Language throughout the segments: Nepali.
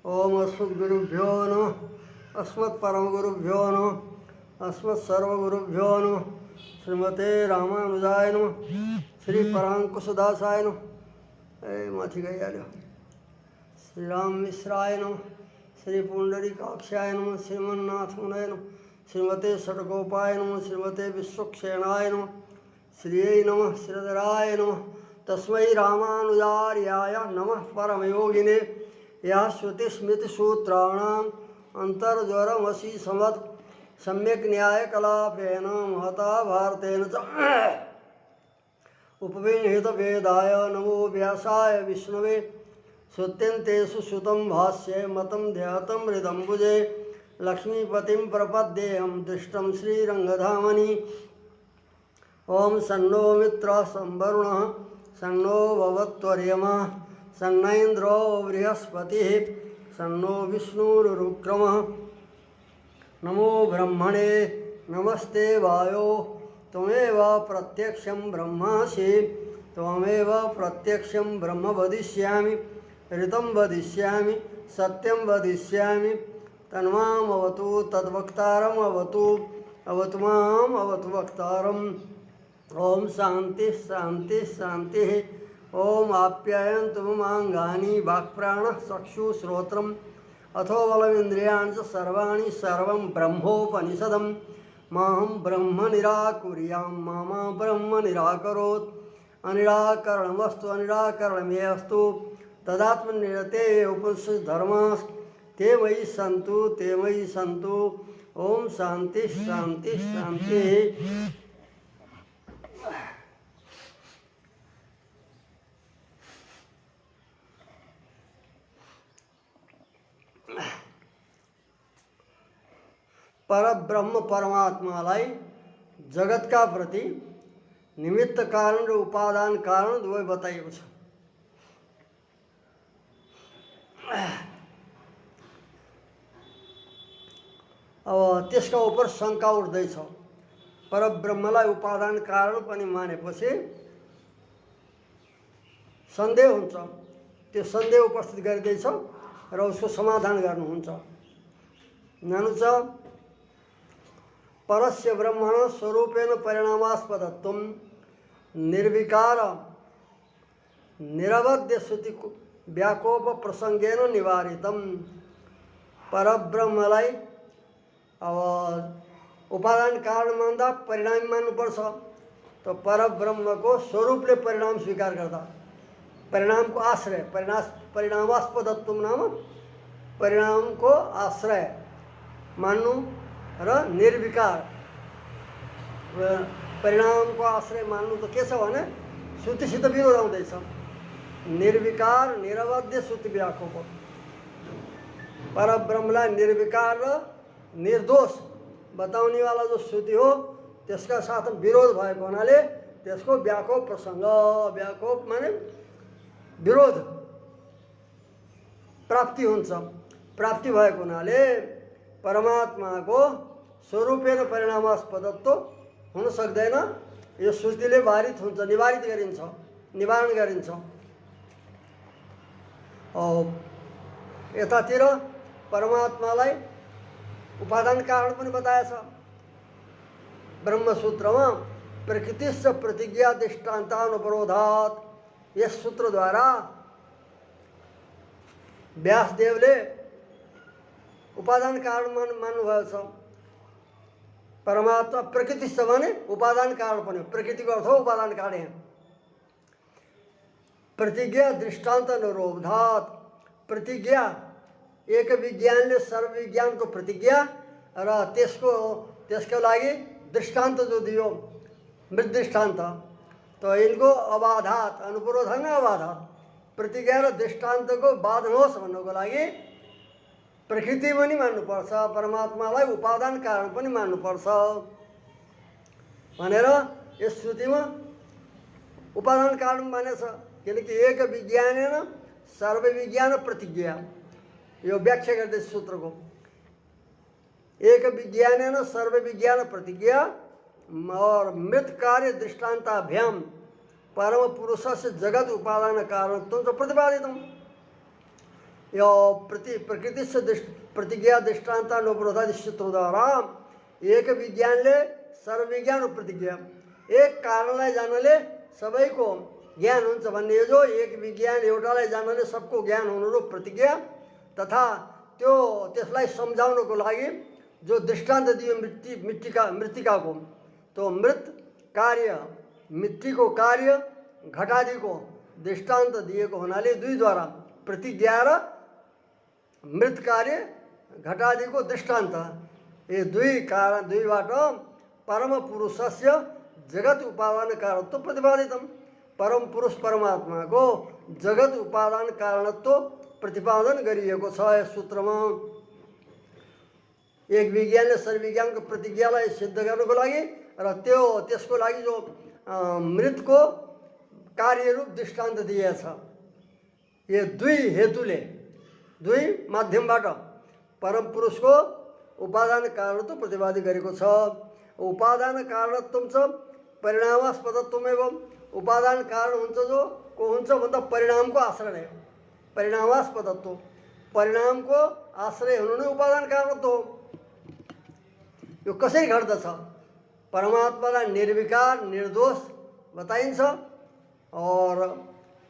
ओम अस्मद्गुरुभ्यो नमः। अस्मत्परमगुरुभ्यो नमः। अस्मत्सर्वगुरुभ्यो नमः। श्रीमते रामानुजाय नमः। श्री परांकुशदासाय नमः। माथि गइहाल्यो। श्रीराम मिश्राय नमः। श्री पुंडरीकाक्षाय नमः। श्रीमन्नाथमुनय नमः। श्रीमते षट्कोपाय नमः। श्रीमते विश्वक्षेणाय नमः। श्रियै नमः। श्रीधराय नमः। तस्मै रामानुजार्याय नमः परमयोगिने या श्रुतिस्मृतिसूत्राणाम् अन्तर्ज्वरमसि समत् सम्यक् न्यायकलापेन महता भारतेन च उपविहितवेदाय नमो व्यासाय विष्णवे श्रुत्यन्तेषु श्रुतं भाष्ये मतं ध्यातं हृदम्बुजे लक्ष्मीपतिं प्रपद्येऽहं दृष्टं श्रीरङ्गधामनि। ओम सन्नो मित्रः संवरुणः सन्नो भवत्वर्यमा सन्न इंद्रो बृहस्पतिः सन्नो विष्णुरुक्रमः। नमो ब्रह्मणे नमस्ते वायो त्वमेव प्रत्यक्षं ब्रह्मासि त्वमेव प्रत्यक्षं ब्रह्म वदिष्यामि ऋतं वदिष्यामि सत्यं वदिष्यामि तन्माम् अवतु तद्वक्तारम् अवतु अवतु माम् अवतु वक्तारम्। ओम शांति शांति शांति। ओम आप्यायन्तु ममाङ्गानि वाक्प्राणः चक्षुश्रोत्रम् अथो बलमिन्द्रियाणि च सर्वाणि सर्वं ब्रह्मोपनिषदं माहं ब्रह्म निराकुर्यां मा ब्रह्म निराकरोत्। अनिराकरणमस्तु अनिराकरणमे अस्तु तदात्मनिरते उपनिषद् धर्माः ते मयि सन्तु। ओम शांति शांति शांति। पर ब्रह्म परमात्मालाई जगत का प्रति निमित्त कारण र उपादान कारण दुवै बताइएको छ। अब त्यसका उपर शङ्का उठ्दैछ। पर ब्रह्मलाई उपादान कारण पनि मानेपछि सन्देह हुन्छ। त्यो सन्देह उपस्थित गरिँदैछ र उसको समाधान गर्नुहुन्छ। नानु छ परस्य ब्रह्मण स्वरूपेण परिणामास्पदत्वं निर्विकार निरवध्य श्रुति व्याकोप प्रसंगेन निवारितम। परब्रह्मलाई अब उपादान कारण मान्दा परिणाम मान्नुपर्छ। तो परब्रह्मको स्वरूपले परिणाम स्वीकार गर्दा परिणामको आश्रय परिणामास्पदत्वम नाम परिणामको आश्रय मान्नु र निर्विकार परिणामको आश्रय मान्नु त के छ भने श्रुतिसित विरोध आउँदैछ। निर्विकार निरवध्य श्रुति व्याकोप परब्रह्मलाई निर्विकार र निर्दोष बताउनेवाला जो श्रुति हो त्यसका साथ विरोध भएको हुनाले त्यसको व्याकोप प्रसङ्ग व्याकोप माने विरोध प्राप्ति हुन्छ। प्राप्ति भएको हुनाले परमात्माको स्वरूपेण परिणामास्पदत्व हुन सक्दैन। यो श्रुतिले वारित हुन्छ निवारित गरिन्छ निवारण गरिन्छ। यतातिर परमात्मालाई उपादान कारण पनि बताएछ। ब्रह्मसूत्रमा प्रकृतिश्च प्रतिज्ञा दृष्टान्तानुपरोधात् यस सूत्रद्वारा व्यासदेवले उपादान कारण मान्नुभएको छ। परमात्मा प्रकृति छ भने उपादान कारण पनि प्रकृतिको अर्थ हो उपादान कारण। यहाँ प्रतिज्ञा दृष्टान्त अनुरोधात् प्रतिज्ञा एक विज्ञानले सर्व विज्ञानको प्रतिज्ञा र त्यसको लागि दृष्टान्त जो दियो मृत दृष्टान्त तो इनको अबाधात अनुपरोधन अबाधात प्रतिज्ञा र दृष्टान्तको बाध नहोस् भन्नको लागि प्रकृति पनि मान्नुपर्छ परमात्मालाई उपादान कारण पनि मान्नुपर्छ भनेर यस श्रुतिमा उपादान कारण मानेछ। किनकि एक विज्ञानेन सर्व विज्ञान प्रतिज्ञा यो व्याख्या गर्दै सूत्रको एक विज्ञानेन सर्व विज्ञान प्रतिज्ञा और मृत कार्य दृष्टान्ताभ्याम परम पुरुषस्य जगत उपादान कारणत्वं च प्रतिपादितम्। यो प्रकृति से प्रतिज्ञा दृष्टान्तानुपरोधादि सूत्रद्वारा एक विज्ञानले सर्वविज्ञान प्रतिज्ञा एक कारणलाई जानले सबैको ज्ञान हुन्छ भन्ने यो जो एक विज्ञान एउटालाई जानले सबको ज्ञान हुनुरूप प्रतिज्ञा तथा त्यो त्यसलाई सम्झाउनको लागि जो दृष्टान्त दियो मृत्तिकाको तो मृत कार्य मिट्टीको कार्य घटादिको दृष्टान्त दिएको हुनाले दुईद्वारा प्रतिज्ञा र मृत कार्य घटादिको दृष्टान्त ये दुईबाट परम पुरुषस्य जगत उपादान कारणत्व प्रतिपादितम परम पुरुष परमात्मा को जगत उपादान कारणत्व प्रतिपादन गरिएको छ यस सूत्रमा। एक विज्ञानले सर्वविज्ञानको प्रतिज्ञालाई सिद्ध गर्नको लागि र त्यसको लागि जो मृतको कार्यरूप दृष्टान्त दिएछ यो दुई हेतुले दुई माध्यमबाट परम पुरुषको उपादान कारणत्व प्रतिपादित गरेको छ। उपादान कारणत्व छ परिणामास्पदत्व एवं उपादान कारण हुन्छ जो को हुन्छ भन्दा परिणामको आश्रय नै परिणामास्पदत्व परिणामको आश्रय हुनु नै उपादान कारणत्व हो। यो कसरी घट्दछ परमात्मालाई निर्विकार निर्दोष बताइन्छ और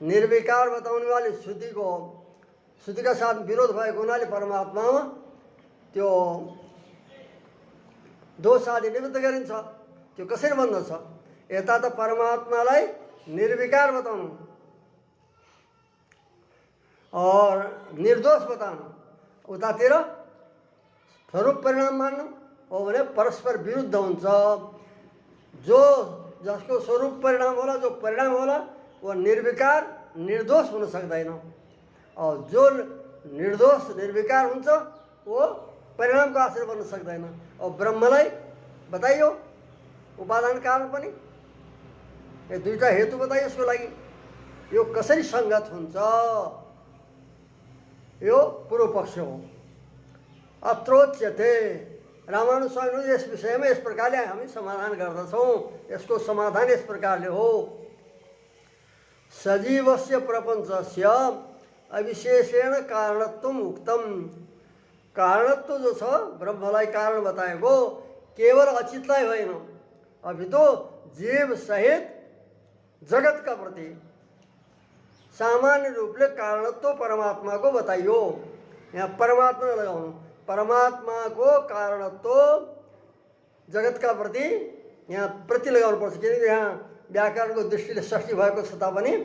निर्विकार बताउने वाली श्रुतिका साथ विरोध भएको हुनाले परमात्मामा त्यो दोष आदि निमित्त गरिन्छ। त्यो कसरी बन्दछ यता त परमात्मालाई निर्विकार बताउनु और निर्दोष बताउनु उतातिर स्वरूप परिणाम मान्नु हो भने परस्पर विरुद्ध हुन्छ। जो जसको स्वरूप परिणाम होला जो परिणाम होला वो निर्विकार निर्दोष हुन सक्दैन और जो निर्दोष निर्विकार हुन्छ वो परिणामको आश्रय बन्न सक्दैन। और ब्रह्मलाई बताइयो उपादान कारण पनि यो दुईटा हेतु बताइयो यसको लागि यो कसरी संगत हुन्छ यो पूर्व पक्ष हो। अत्रोच्यते रामानुज स्वामी यस विषयमा यस प्रकारले हामी समाधान गर्दछौँ। यसको समाधान यस प्रकारले हो सजीवस्य प्रपञ्चस्य अविशेषेण कारणत्वम उक्तम कारणत्व जो छ ब्रह्मलाई कारण बताएको केवल अचितलाई होइन अभी तो जीव सहित जगत का प्रति सामान्य रूपले कारणत्व परमात्मा को बताइयो। यहाँ परमात्मा लगाउनु परमात्मा को कारणत्व जगत का प्रति यहाँ प्रति लगाउनु पर्छ किनकि यहाँ व्याकरणको दृष्टिले षष्ठी भएको छ तापनि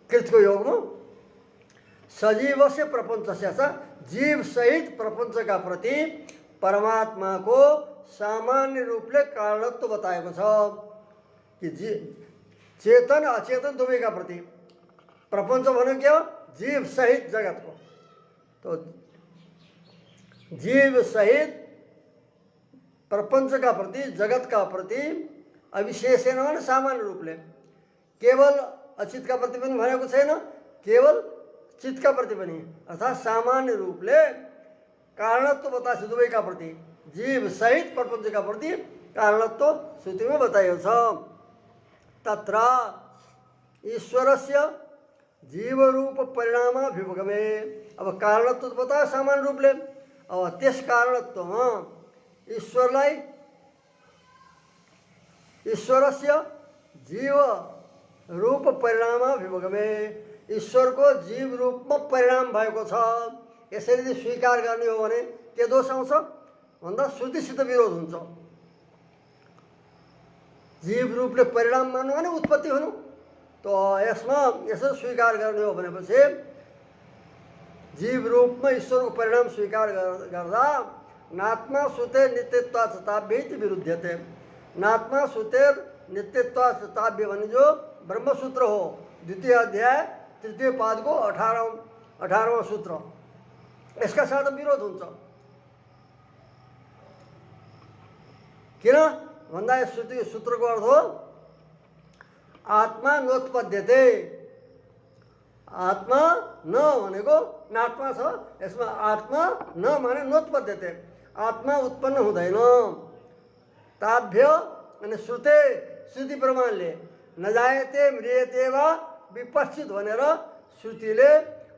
कृतको योगमा सजीवस्य प्रपञ्चस्य जीव सहित प्रपञ्च का प्रति परमात्मा को सामान्य रूपले कारणत्व बताएको छ कि चेतन अचेतन दुवैका प्रति प्रपञ्च भनेको के हो जीव सहित जगत को तो जीव सहित प्रपंच का प्रति जगत का प्रति अविशेषेण भने सामान्य रूपले केवल अचित का प्रति पनि भनेको छैन केवल चित्त का प्रति पनि अर्थात सामान्य रूपले कारणत्व बताएको दुवै का प्रति जीव सहित प्रपंच का प्रति कारणत्व श्रुतिमा बताइएको छ। तत्र ईश्वरस्य जीव रूप परिणामाभिमुखमे अब कारणत्व बतायो सामान्य रूपले अब त्यस कारणत्वमा ईश्वरलाई ईश्वरस्य जीव रूप परिणामाभिमुखमे ईश्वरको जीव रूपमा परिणाम भएको छ यसरी स्वीकार गर्ने हो भने के दोष आउँछ भन्दा श्रुतिसित विरोध हुन्छ। जीव रूपले परिणाम मान्नु भने उत्पत्ति हुनु तो यसमा यसो स्वीकार गर्ने हो भनेपछि जीव रूपमा ईश्वरको परिणाम स्वीकार गर्दा नात्मा सुते नित्यत्वाचताभ्यैति विरुद्धते नात्मा सुते नित्यत्वाचताभ्य भने जो ब्रह्मसूत्र हो द्वितीय अध्याय तृतीय पाद को 18वां सूत्र इसका साथ विरोध हुन्छ। किन भन्दा यस सूत्रको अर्थ हो आत्मा नोत्पद्यते आत्मा न भनेको नात्मा छ यसमा आत्मा न माने नोत्पद्यते आत्मा उत्पन्न हुँदैन ताभ्य अनि श्रुते श्रुति प्रमाणले नजायते म्रियते वा विपश्चित भनेर श्रुतिले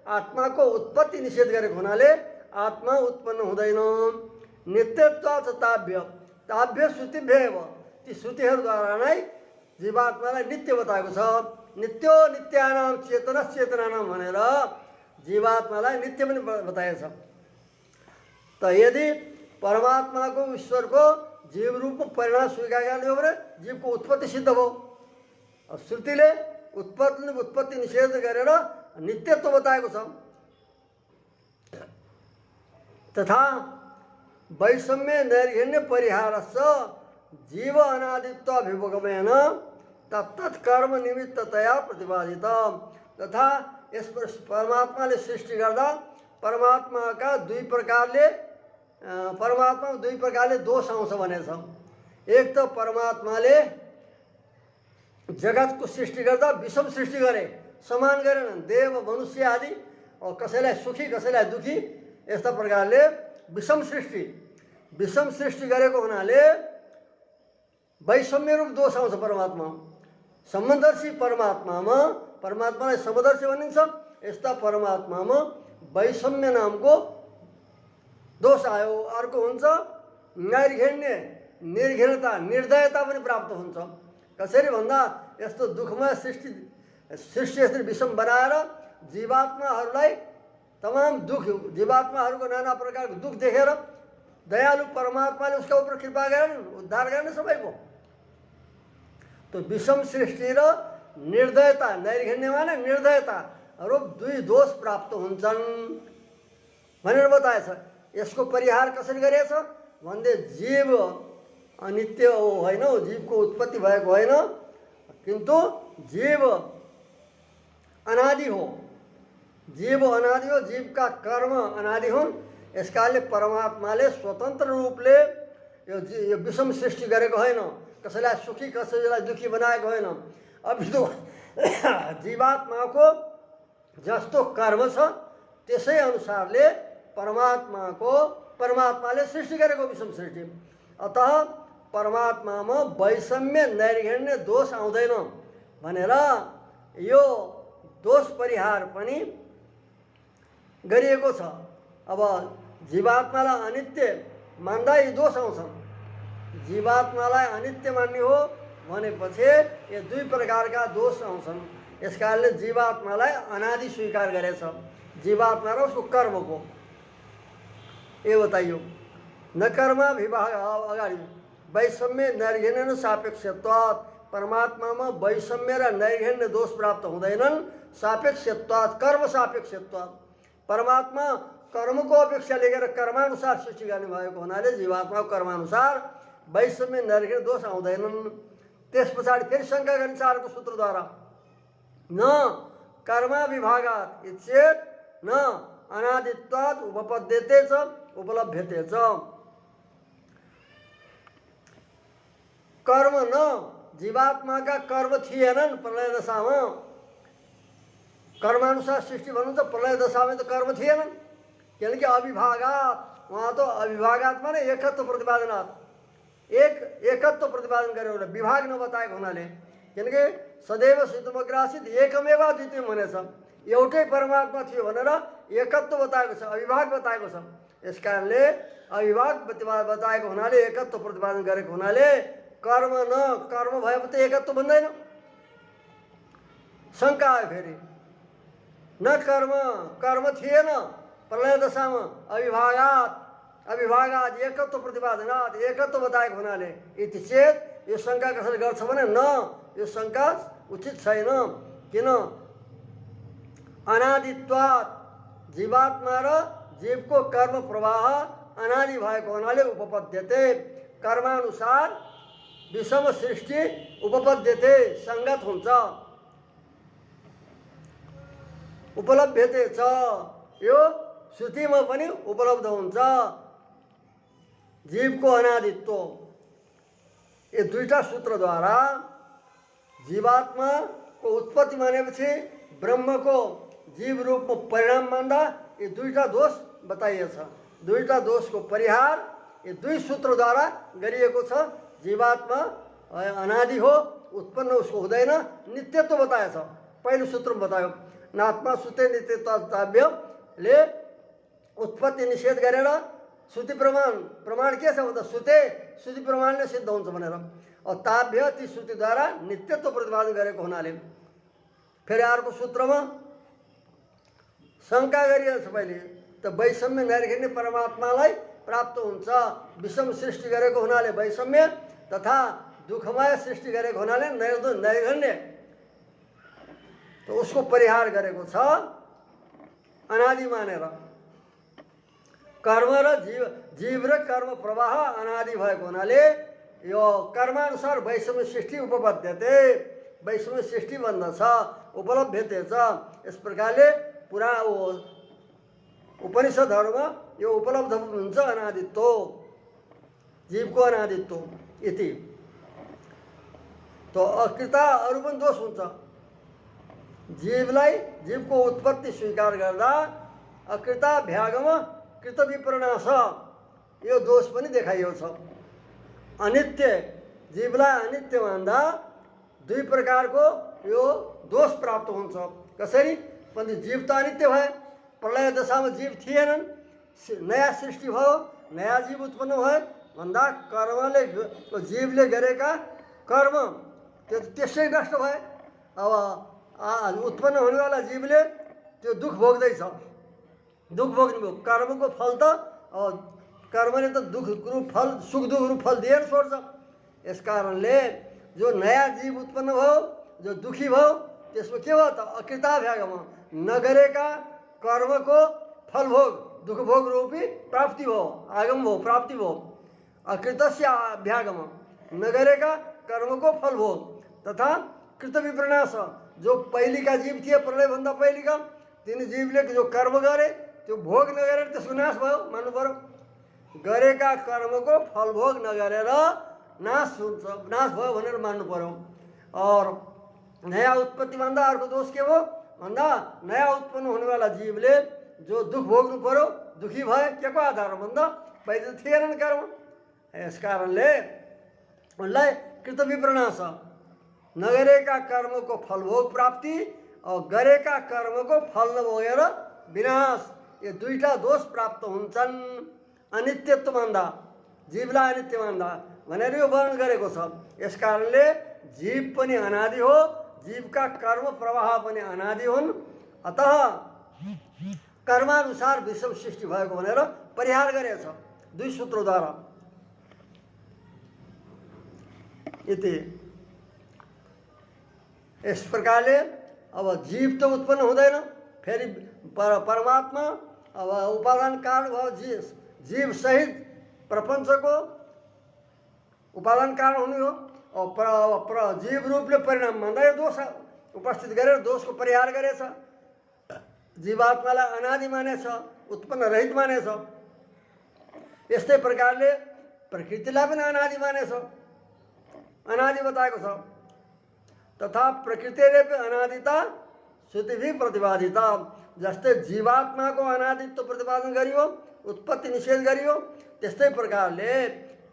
आत्माको उत्पत्ति निषेध गरेको हुनाले आत्मा उत्पन्न हुँदैन। नित्यत्वात् ताभ्य ताभ्य श्रुतिभ्येव ती श्रुतिहरूद्वारा नै जीवात्मालाई नित्य बताएको छ। नित्यो नित्यानाम चेतनश्चेतनानाम भनेर जीवात्मालाई नित्य पनि बताएको छ। त यदि परमात्माको ईश्वरको जीव रूपमा परिणाम स्वीकार गर्ने हो भने जीवको उत्पत्ति सिद्ध भयो। श्रुतिले उत्पत्ति निषेध गरेर नित्यत्व बताएको छ। तथा वैषम्य नैर्घण्य परिहारश्च जीव अनादित्वाभिभोगमेन तत्तत् कर्म निमित्ततया प्रतिपादित। तथा यस परमात्माले सृष्टि गर्दा परमात्मा दुई प्रकारले दोष आउँछ भनेछ। एक त परमात्माले जगतको सृष्टि गर्दा विषम सृष्टि गरे, समान गरेनन्, देव मनुष्य आदि, कसैलाई सुखी कसैलाई दुखी, यस्ता प्रकारले विषम सृष्टि गरेको हुनाले वैषम्य रूप दोष आउँछ परमात्मा। समदर्शी परमात्मालाई समदर्शी भनिन्छ। यस्ता परमात्मामा वैषम्य नामको दोष आयो। अर्को हुन्छ नैर्घण्य, निर्घृणता, निर्दयता पनि प्राप्त हुन्छ। कसरी भन्दा यस्तो दुःखमय सृष्टि यसरी विषम बनाएर जीवात्माहरूलाई तमाम दुःख, जीवात्माहरूको नाना प्रकारको दुःख देखेर दयालु परमात्माले उसका ऊपर कृपा गरेर उद्धार गर्ने सबैको। तो विषम सृष्टि र निर्दयता, नैर्घण्य माने निर्दयता रूप दुई दोष प्राप्त हुन्छन् भनेर बताएछ। यसको परिहार कसरी गरेछ भन्दै जीव अनित्य होइन, जीवको उत्पत्ति भएको होइन, किन्तु जीव अनादि हो। जीवका कर्म अनादि हुन्। यस कारणले परमात्माले स्वतन्त्र रूपले यो विषम सृष्टि गरेको होइन, कसैलाई सुखी कसैलाई दुखी बनाएको होइन। अभितो जीवात्माको जस्तो कर्म छ त्यसै अनुसारले परमात्माले सृष्टि गरेको विषम सृष्टि। अतः परमात्मामा वैषम्य नैर्घण्य दोष आउँदैन भनेर यो दोष परिहार पनि गरिएको छ। अब जीवात्मालाई अनित्य मान्दा यी दोष आउँछन्। जीवात्मालाई अनित्य मान्ने हो भनेपछि यो दुई प्रकारका दोष आउँछन्। यस कारणले जीवात्मालाई अनादि स्वीकार गरेछ, जीवात्मा र उसको कर्मको। ये बताइयो न कर्म विभाग अगाडि वैषम्य नैर्घण्य सापेक्षत्वात् परमात्मामा वैषम्य र नैर्घण्य दोष प्राप्त हुँदैनन्। सापेक्षत्वात् कर्म सापेक्षत्वात् परमात्मा कर्मको अपेक्षा लिएर कर्मानुसार सृष्टि गर्ने भएको हुनाले जीवात्माको कर्मानुसार वैषम्य नैर्घण्य दोष आउँदैनन्। त्यस पछाडि फेरि शङ्का गरिन्छ अर्को सूत्रद्वारा, न कर्म विभागात् इच्छेत न अनादित्वात् उपपद्यते च उपलभ्यते च। कर्म न जीवात्माका कर्म थिएनन् प्रलय दशामा। कर्मानुसार सृष्टि भन्नुहुन्छ, प्रलय दशामा त कर्म थिएनन्, किनकि अविभागात, वहाँ तो अविभागात माने एकत्व प्रतिपादनात्, एकत्व प्रतिपादन गरेर विभाग नबताएको हुनाले, किनकि सदैव सिद्धमग्रासित एकमेव अद्वितीय भनेछ। एउटै परमात्मा थियो भनेर एकत्व बताएको छ, अविभाग बताएको छ। यस कारणले अविभाग बताएको हुनाले, एकत्व प्रतिपादन गरेको हुनाले कर्म न कर्म भएपछि एकत्व बन्दैन। शङ्का आयो फेरि, न कर्म थिएन प्रलय दशामा, अविभागात एकत्व प्रतिपादनात् एकत्व बताएको हुनाले यति चेत यो शङ्का कसैले गर्छ भने न, यो शङ्का उचित छैन। किन? अनादित्वात् जीवात्मा र जीवको कर्म प्रवाह अनादि भएको हुनाले उपपद्यते, कर्मानुसार विषम सृष्टि उपपद्यते सङ्गत हुन्छ। उपलभ्यते छ, यो श्रुतिमा पनि उपलब्ध हुन्छ जीवको अनादित्व। ये दुईटा सूत्रद्वारा जीवात्माको उत्पत्ति मानेपछि ब्रह्मको जीव रूपमा परिणाम मान्दा ये दुईटा दोष बताइएछ। दुईटा दोषको परिहार ये दुई सूत्रद्वारा गरिएको छ। जीवात्मा अनादि हो, उत्पन्न उसको हुँदैन, नित्यत्व बताएछ पहिलो सूत्रमा बतायो। नात्मा सुते नित्यताभ्यले उत्पत्ति निषेध गरेर श्रुति प्रमाण के छ भन्दा श्रुति प्रमाणले सिद्ध हुन्छ भनेर ताभ्य ती श्रुतिद्वारा नित्यत्व प्रतिपादन गरेको हुनाले फेरि अर्को सूत्रमा शङ्का गरिएको छ पहिले त वैषम्य नैर्घण्य परमात्मालाई प्राप्त हुन्छ। विषम सृष्टि गरेको हुनाले वैषम्य तथा दुःखमय सृष्टि गरेको हुनाले नैर्घण्य त उसको परिहार गरेको छ अनादि मानेर। कर्म र जीव र कर्म प्रवाह अनादि भएको हुनाले यो कर्मानुसार वैषम्य सृष्टि उपपद्यते, वैषम्य सृष्टि बन्दछ, उपलब्धते छ। यस प्रकारले पुरा उपनिषदहरूमा यो उपलब्ध हुन्छ अनादित्व, जीवको अनादित्व इति। तो अकृता अरू पनि दोष हुन्छ। जीवको उत्पत्ति स्वीकार गर्दा अकृता भ्यागम कृत विप्रनाश यो दोष पनि देखाइएको छ। अनित्य जीवलाई अनित्य मान्दा दुई प्रकारको यो दोष प्राप्त हुन्छ। कसरी भन्दा जीव त अनित्य भए, प्रलय दशामा जीव थिएनन्, नयाँ सृष्टि भयो, नयाँ जीव उत्पन्न भए भन्दा कर्मले जीवले गरेका कर्म त्यो त्यसै नष्ट भए। अब उत्पन्न हुनेवाला जीवले त्यो दुःख भोग्दैछ, दुःख भोग्नुभयो। कर्मको फल त कर्मले त दुःख रूप फल, सुख दुःख रूप फल दिएर छोड्छ। यस कारणले जो नयाँ जीव उत्पन्न भयो, जो दुखी भयो, त्यसमा के भयो त अकृताभ्यागम, नगरेका कर्मको फल भोग, दुःख भोग रूपी प्राप्ति भयो, आगम भयो, प्राप्ति भयो। अकृतस्य अभ्यागम, नगरेका कर्मको फल भोग तथा कृत विप्रनाश, जो पहिलेका जीव थिए प्रलयभन्दा पहिलेका तिनी जीवले जो कर्म गरे त्यो भोग नगरेर त्यसको नाश भयो मान्नु पर्यो। गरेका कर्मको फल भोग नगरेर नाश हुन्छ, नाश भयो भनेर मान्नु पर्यो। और नयाँ उत्पत्ति भन्दा अर्को दोष के हो भन्दा नयाँ उत्पन्न हुनेवाला जीवले जो दुःख भोग्नु पर्यो, दुखी भए के को आधार भन्दा पहिले त थिएनन् कर्म। यस कारणले उनलाई कृत विप्रनाश, नगरेका कर्मको फलभोग प्राप्ति और गरेका कर्मको फल नभोगेर विनाश, यो दुईटा दोष प्राप्त हुन्छन् अनित्यत्व मान्दा, जीवलाई अनित्य मान्दा भनेर यो वर्णन गरेको छ। यस कारणले जीव पनि अनादि हो, जीवका कर्म प्रवाह पनि अनादि हुन्। अतः कर्मानुसार विषम सृष्टि भएको भनेर परिहार गरेछ दुई सूत्रद्वारा इति। इस प्रकारले अब जीव त उत्पन्न हुँदैन, फेरि परमात्मा अब उपादान कारण भयो, जीव सहित प्रपञ्चको उपादान कारण हुने हो। और जीव रूपले परिणाम मान्दा यो दोष उपस्थित गरेर दोषको परिहार गरेछ। जीवात्मालाई अनादि मानेछ, उत्पन्न रहित मानेछ। यस्तै प्रकारले प्रकृतिलाई पनि अनादि मानेछ, अनादि बताएको छ। तथा प्रकृतिले अनादिता श्रुतिभी प्रतिपादिता, जस्तै जीवात्माको अनादित्व प्रतिपादन गरियो, उत्पत्ति निषेध गरियो, त्यस्तै प्रकारले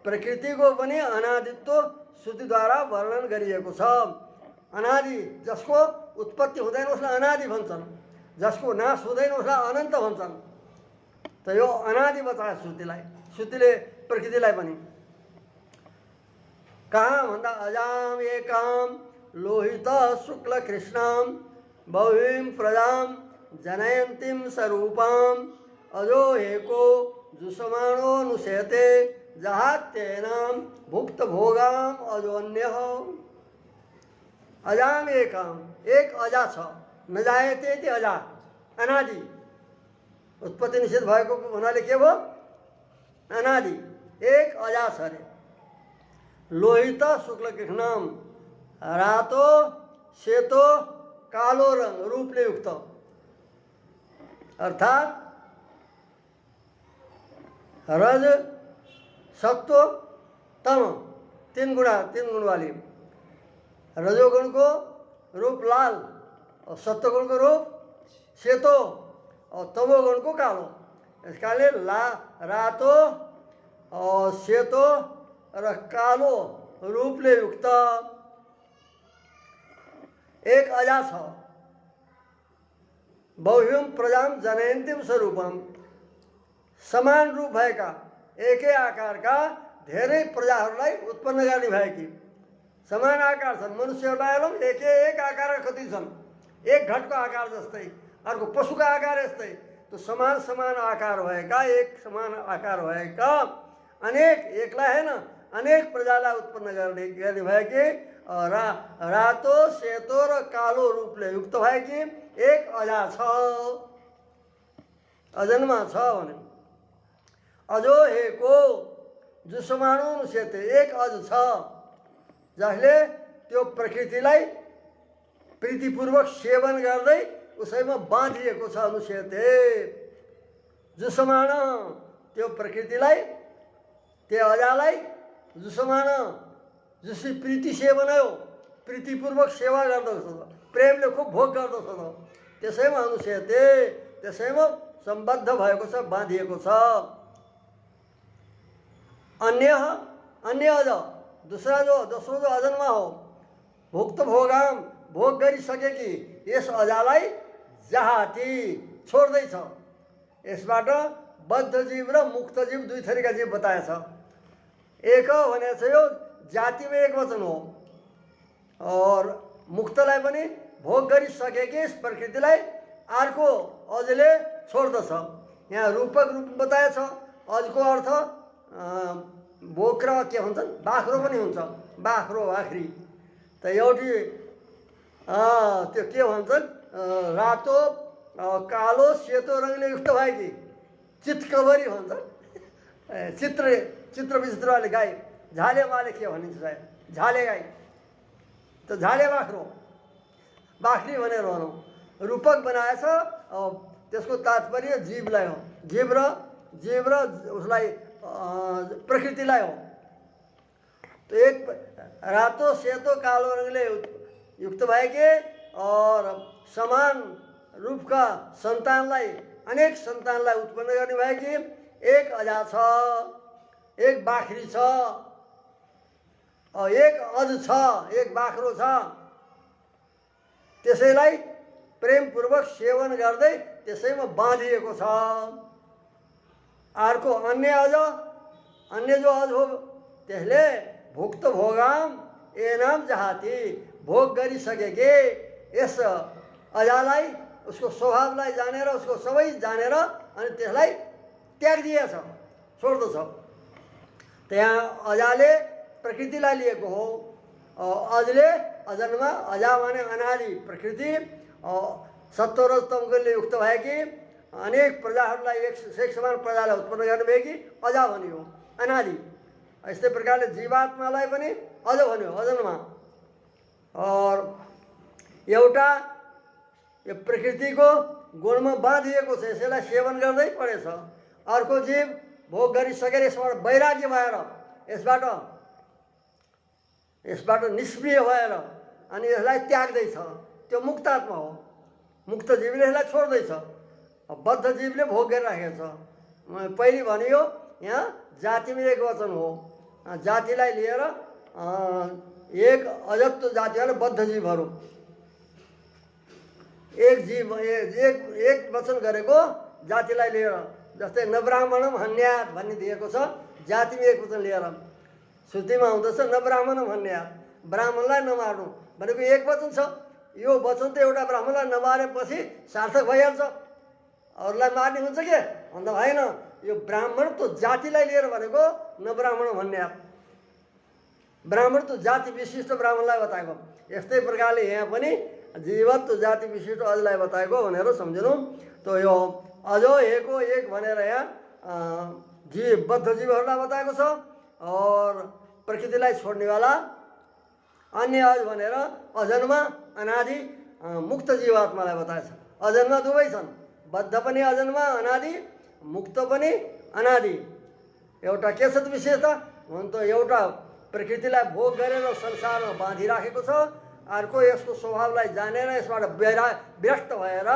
प्रकृतिको पनि अनादित्व श्रुतिद्वारा वर्णन गरिएको छ। अनादि, जसको उत्पत्ति हुँदैन उसलाई अनादि भन्छन्, जसको नाश हुँदैन उसलाई अनन्त भन्छन्। त यो अनादि बताए श्रुतिलाई, श्रुतिले प्रकृतिलाई पनि। कहाँ भन्दा अजाम एकाम लोहित शुक्ल कृष्णाम बहुवीं प्रजां जनयन्तीं स्वरूपां अजो एको जुषमाणो नुसेते जहात्येनां भुक्त भोगाम अजोन्यः। अजाम एकाम, एक अजा छ, नजायते इति अजा, अनादि। उत्पत्ति निषेध भएको हुनाले के भयो अनादि, एक अजा छ अरे। लोहित शुक्ल कृष्णम, रातो सेतो कालो रंग रूपले युक्त, अर्थात रज सत्व तम तीन गुण वाली। रजोगुण को रूप लाल और सत्वगुण को रूप सेतो और तमोगुण को कालो। इस काले रातो और सेतो र कालो रूपले युक्त एक अजा छ। बहुव्यम प्रजाम जनयन्तीम स्वरूपम, समान रूप भएका एकै आकारका धेरै प्रजाहरूलाई उत्पन्न गर्ने भएकी। समान आकार छन्, मनुष्यहरूलाई हेरौँ एक आकारका कति छन्, एक घटको आकार जस्तै, अर्को पशुको आकार यस्तै। तो समान समान आकार भएका, एक समान आकार भएका अनेक, एकलाई होइन अनेक प्रजालाई उत्पन्न गर्ने भएकी, रातो सेतो र कालो रूपले युक्त भएकी एक अजा छ, अजन्मा छ भने। अजो हेको जुसमानु सेते, एक अज छ जसले त्यो प्रकृतिलाई प्रीतिपूर्वक सेवन गर्दै उसैमा बाँधिएको छ। अनुसेते जुसमान, त्यो प्रकृतिलाई, त्यो अजालाई जुसमान, जसरी प्रीति सेवन हो, प्रीतिपूर्वक सेवा गर्दछ, प्रेमले खुब भोग गर्दछ, त्यसैमा अनुसेते, त्यसैमा सम्बद्ध भएको छ, बाँधिएको छ। अन्य अज, दोस्रो जो अजन्मा हो, भुक्त भोगाम, भोग गरिसकेकी यस अजालाई जहाती छोड्दैछ। यसबाट बद्ध जीव र मुक्त जीव दुई थरीका जीव बताएछ। एक भने चाहिँ यो जातिमा एक वचन हो, और मुक्तलाई पनि भोग गरिसकेकी यस प्रकृतिलाई अर्को अजले छोड्दछ। यहाँ रूपक रूप बताएछ। अजको अर्थ बोक्रा के भन्छन्, बाख्रो पनि हुन्छ, बाख्रो बाख्री। त एउटी त्यो के भन्छन्, रातो कालो सेतो रङले युक्त भएकी चितकबरी भन्छ, चित्र विचित्रवाले गाई, झालेवाले के भनिन्छ सायद, झाले गाई। त झाले बाख्रो, बाख्री भनेर भनौँ। रूपक बनाएछ। त्यसको तात्पर्य जीवलाई हो, जीव र उसलाई प्रकृतिलाई हो। तो एक रातो सेतो कालो रङले युक्त भएके और समान रूपका सन्तानलाई, अनेक सन्तानलाई उत्पन्न गर्ने भएकी एक अजा छ, एक बाख्री छ, एक अज छ, एक बाख्रो छ। त्यसैलाई प्रेमपूर्वक सेवन गर्दै त्यसैमा बाँधिएको छ। अर्को अन्य अज, अन्य जो अज हो त्यसले भुक्त भोगाम एनाम जहाती, भोग गरिसकेके यस अजालाई, उसको स्वभावलाई जानेर, उसको सबै जानेर अनि त्यसलाई त्यागिदिएछ, छोड्दछ। त्यहाँ अजाले प्रकृतिलाई लिएको हो, अजले अजन्मा, अजा माने अनादि प्रकृति, सत्व र तमगुणले युक्त भएकी अनेक प्रजाहरूलाई एक समान प्रजालाई उत्पन्न गर्ने भएकी अजा भनियो, अनादि। यस्तै प्रकारले जीवात्मालाई पनि अज भन्यो, अजन्मा। और एउटा यो प्रकृतिको गुणमा बाँधिएको छ, यसैलाई सेवन गर्दै परेछ। अर्को जीव भोग गरिसकेर यसबाट वैराग्य भएर, यसबाट निष्क्रिय भएर अनि यसलाई त्याग्दैछ, त्यो मुक्तात्मा हो। मुक्त जीवले यसलाई छोड्दैछ, बद्ध जीवले भोग गरिराखेको छ। पहिले भनियो यहाँ जातिमा एक वचन हो, जातिलाई लिएर एक अजत्व जातिहरू बद्ध जीवहरू, एक जीव एक वचन गरेको जातिलाई लिएर। जस्तै नब्राह्मणम हन्यात भन्ने दिएको छ, जातिमा एक वचन लिएर। श्रुतिमा आउँदछ नब्राह्मणम हन्यात, ब्राह्मणलाई नमार्नु भनेको एक वचन छ। यो वचन त एउटा ब्राह्मणलाई नमारेपछि सार्थक भइहाल्छ, अरूलाई मार्ने हुन्छ के भन्दा होइन। यो ब्राह्मण त जातिलाई लिएर भनेको नब्राह्मण हन्यात, ब्राह्मण त जाति विशिष्ट ब्राह्मणलाई बताएको। यस्तै प्रकारले यहाँ पनि जीवत्व जाति विशिष्ट अजलाई बताएको भनेर सम्झिनु। त यो अजो हेको एक भनेर यहाँ बद्ध जीवहरूलाई बताएको छ, और प्रकृतिलाई छोड्नेवाला अन्य अज भनेर अजन्मा अनादि मुक्त जीवात्मालाई बताएछ। अजन्मा दुवै छन्, बद्ध पनि अजन्मा अनादि, मुक्त पनि अनादि। एउटा के छ त विशेषता भन् त, एउटा प्रकृतिलाई भोग गरेर संसारमा बाँधिराखेको छ, अर्को यसको स्वभावलाई जानेर यसबाट विरक्त भएर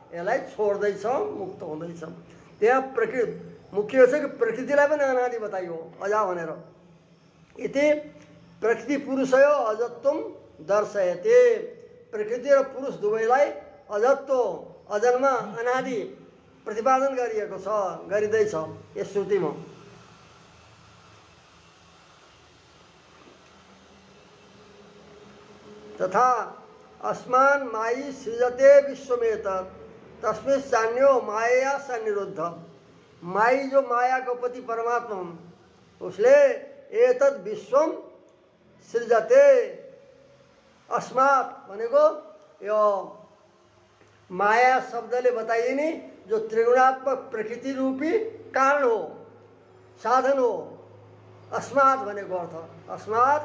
यसलाई छोड्दैछ, मुक्त हुँदैछ। त्यहाँ मुख्य छ कि प्रकृतिलाई पनि अनादि बताइयो अजा भनेर। यति प्रकृति पुरुषयो अजत्वम दर्शयते, प्रकृति र पुरुष दुवैलाई अजत्व अजन्म अनादि प्रतिपादन गरिएको छ, गरिँदैछ यस श्रुतिमा। तथा अस्मान् मायी सृजते विश्वमेतत् तस्मिन् चान्यो माया सन्निरुद्ध। माई जो माया को पति परमात्मा, उसले एतद् विश्वम सृजते, अस्मात् भनेको यो माया शब्दले बताइने जो त्रिगुणात्मक प्रकृति रूपी कारण हो, साधन हो। अस्मात् भनेको अर्थ अस्मात्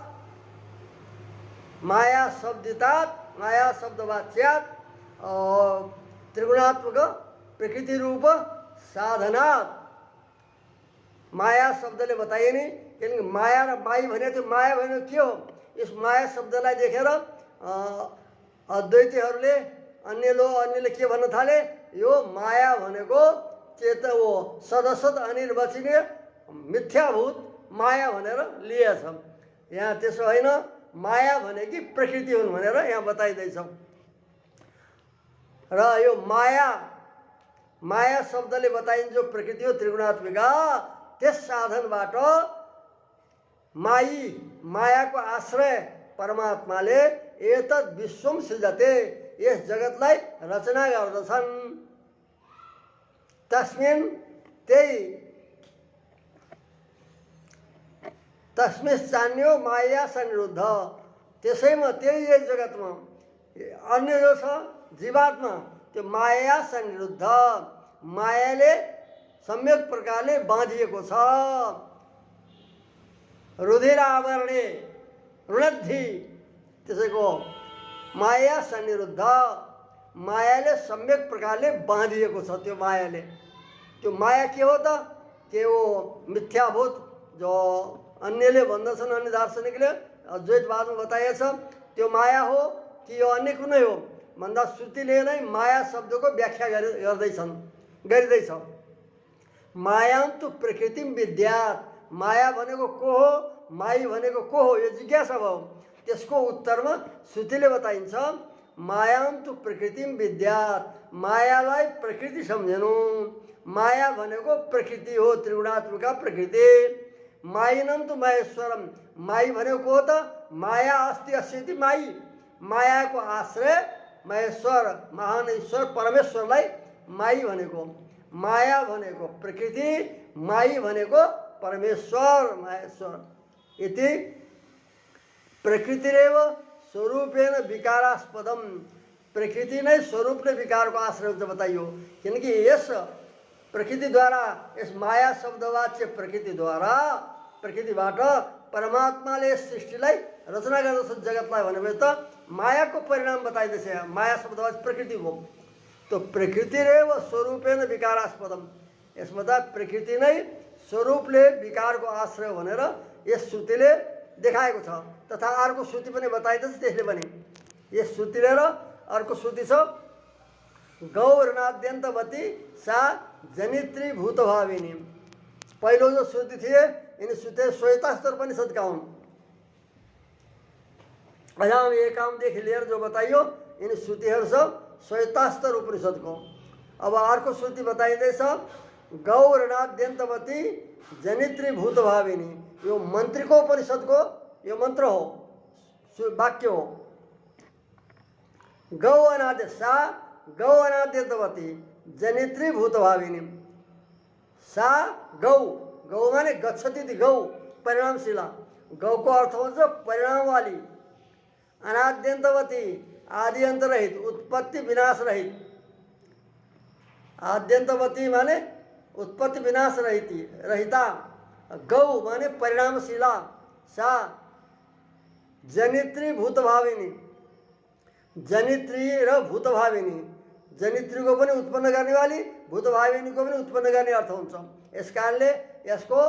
माया शब्दितात, माया शब्दवाच्यात् त्रिगुणात्मक प्रकृति रूप साधनात्। माया शब्दले बताइने, किनकि माया र माई भने त्यो माया भनेको के हो? यस माया शब्दलाई देखेर अद्वैतीहरूले अन्यले के भन्न थाले? यो माया भनेको चेत हो सदसद अनिर्वचनीय मिथ्याभूत माया भनेर लिएछ। यहाँ त्यसो होइन, माया भनेकी प्रकृति हुन् भनेर यहाँ बताइँदैछ। र यो माया, माया शब्दले बताइन्छ जो प्रकृति हो त्रिगुणात्मिका, त्यस साधनबाट माई मायाको आश्रय परमात्माले एतद् विश्वम सृजते, यस जगतलाई रचना गर्दछन्। तस्मिन् त्यही तस्मिन् चान्यो माया सन्निरुद्ध, त्यसैमा त्यही यस जगतमा अन्य जो छ जीवात्मा, त्यो माया सन्निरुद्ध, मायाले सम्यक प्रकारले बाँधिएको छ। रुधिर आवरणे रुणद्धि, त्यसैको माया सन्निरुद्ध, मायाले सम्यक प्रकारले बाँधिएको छ। त्यो मायाले, त्यो माया के हो त? के हो? मिथ्याभूत जो अन्यले भन्दछन्, अन्य दार्शनिकले अद्वैतवादमा बताइएछ त्यो माया हो कि यो अन्य कुनै हो भन्दा श्रुतिले नै माया शब्दको व्याख्या गरिँदैछ। मायां तु प्रकृतिम विद्यात्, माया भनेको को हो, माई भनेको को हो, यो जिज्ञासा भयो। त्यसको उत्तरमा श्रुतिले बताइन्छ मायां तु प्रकृतिम विद्यात्, मायालाई प्रकृति सम्झनु। माया भनेको प्रकृति हो, त्रिगुणात्मिका प्रकृति। माइनं तु महेश्वरम, माई भनेको को त? माया अस्ति अस्ति माई, मायाको आश्रय महेश्वर महान ईश्वर परमेश्वरलाई माई भनेको। माया भनेको प्रकृति, माई भनेको परमेश्वर महेश्वर। इति प्रकृतिरेव स्वरूपेण विकारास्पदम, प्रकृति नै स्वरूपले विकारको आश्रय हुन्छ बताइयो। किनकि यस प्रकृतिद्वारा, यस माया शब्दवाच्य प्रकृतिद्वारा, प्रकृतिबाट परमात्माले सृष्टिलाई रचना गर्दछ जगतलाई भनेपछि त मायाको परिणाम बताइँदैछ। माया शब्दवाच्य प्रकृति हो। तो प्रकृतिरेव स्वरूपेण विकारास्पदम, यसमा त प्रकृति नै स्वरूपले विकारको आश्रय भनेर यस श्रुतिले देखाएको छ। तथा अर्को श्रुति पनि बताइँदैछ त्यसले पनि। यस श्रुतिले र अर्को श्रुति छ गौरनाद्यन्तवती सा जनित्री भूतभाविनी। पहिलो जो श्रुति थिए यिनी श्रुति श्वेतास्त्रोपनिषद्का हुन्। अजाम एकामदेखि लिएर जो बताइयो यिनी श्रुतिहरू सब श्वेतास्त्र उपनिषद्को। अब अर्को श्रुति बताइँदैछ गौरनाद्यन्तवती जनित्री भूतभाविनी। यो मन्त्रीको उपनिषद्को यो मन्त्र हो, वाक्य हो। गौ अनाद्य सा गौ अनाद्यन्तवती जनित्री भूतभाविनी। सा गौ, गौ माने गच्छति गौ, परिणामशीला। गौको अर्थ हुन्छ परिणाम वाली। अनाद्यन्तवती, आदि अंत रहित, उत्पत्ति विनाश रहित। आद्यन्तवती माने उत्पत्ति विनाश रहिता। गौ माने परिणामशीला। सा जनित्री भूतभाविनी, जनित्री र भूतभाविनी। जनित्री को पनि उत्पन्न गर्ने वाली, भूतभाविनी को पनि उत्पन्न गर्ने अर्थ हुन्छ। यस कारणले यसको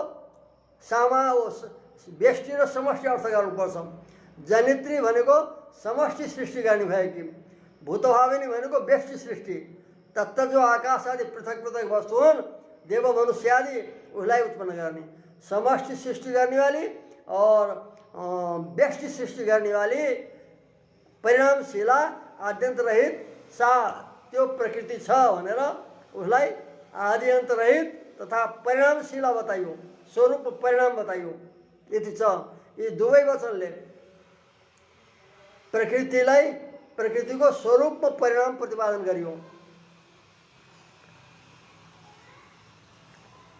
व्यष्टि र समष्टि अर्थ गर्नुपर्छ। जनित्री भनेको समष्टि सृष्टि गर्ने भएकी, भूतभाविनी भनेको व्यष्टि सृष्टि। तत्त जो आकाश आदि पृथक पृथक वस्तु हुन्, देव मनुष्य आदि, उसलाई उत्पन्न गर्ने। समष्टि सृष्टि गर्ने वाली और व्यष्टि सृष्टि गर्ने वाली, परिणामशीला, आद्यंत रहित सा त्यो प्रकृति छ भनेर उसलाई आदि अन्त रहित तथा परिणामशीला बताइयो, स्वरूप परिणाम बताइयो। यति छ। यी दुवै वचनले प्रकृतिलाई प्रकृतिको स्वरूपमा परिणाम प्रतिपादन गरियो।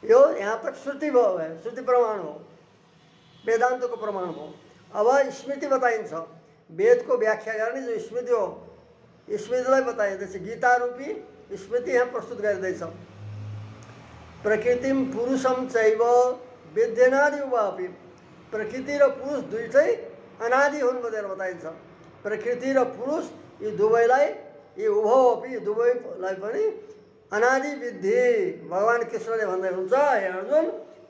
यो यहाँ तक श्रुति भयो है, श्रुति प्रमाण हो, वेदान्तको प्रमाण हो। अब स्मृति बताइन्छ, वेदको व्याख्या गर्ने जो स्मृति हो, स्मृतिलाई बताइँदैछ। गीता रूपी स्मृति यहाँ प्रस्तुत गरिँदैछ। प्रकृतिम पुरुषम चैव विद्यनादि उभापि, प्रकृति र पुरुष दुईटै अनादि हुन् भनेर बताइन्छ। प्रकृति र पुरुष यी दुवैलाई, यी उभौपि, यी दुवैलाई पनि अनादि विद्धि। भगवान कृष्णले भन्दै हुन्छ, हे अर्जुन,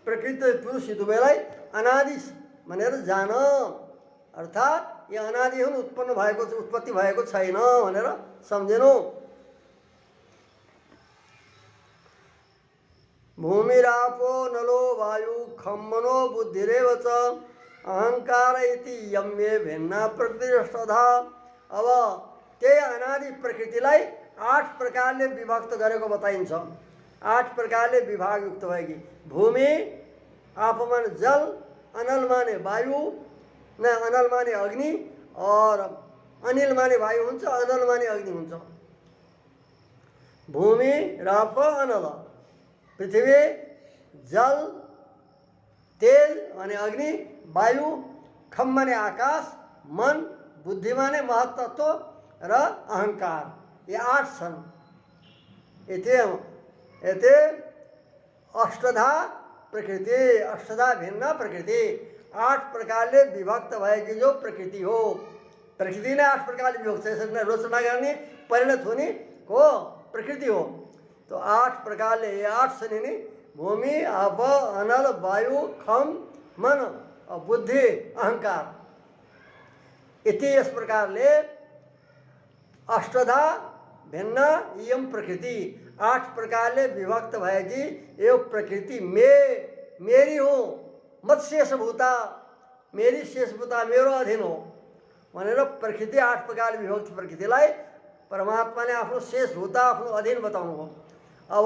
प्रकृति र पुरुष यी दुवैलाई अनादि भनेर जान, अर्थात् यो अनादि हुन्, उत्पन्न भएको उत्पत्ति भएको छैन भनेर सम्झिनु। भूमिरापो नलो वायु खम मनो बुद्धिरेव च अहंकार इति यम्ये भिन्ना प्रकृतिस्तथा। अब त्यही अनादि प्रकृतिलाई 8 प्रकारले विभक्त गरेको बताइन्छ। 8 प्रकारले विभाग युक्त भएकी भूमि, आप माने जल, अनल माने वायु, न अनल माने अग्नि, और अनिल माने वायु हुन्छ, अनल माने अग्नि हुन्छ। भूमि, राप, अनल, पृथ्वी, जल, तेज माने अग्नि, वायु, खम माने आकाश, मन, बुद्धि माने महत्तत्व र अहंकार, ये 8 छन्। यते अष्टधा प्रकृति, अष्टधा भिन्न प्रकृति, 8 प्रकारले विभक्त भएकी जो प्रकृति हो। प्रकृति नै 8 प्रकारले विभक्त छ। यसरी रचना गर्ने, परिणत हुने को प्रकृति हो। तो 8 प्रकारले, ये 8 छन् नि, भूमि, आप, अनल, वायु, खम, मन, बुद्धि, अहंकार। इति यस प्रकारले अष्टधा भिन्न इयम प्रकृति, 8 प्रकारले विभक्त भएकी यो प्रकृति मेरी हो, मत शेषभूता, मेरी शेषभूता, मेरो अधीन हो भनेर प्रकृति 8 प्रकारले विभक्त प्रकृतिलाई परमात्माले आफ्नो शेषभूता, आफ्नो अधीन बताउनु हो। अब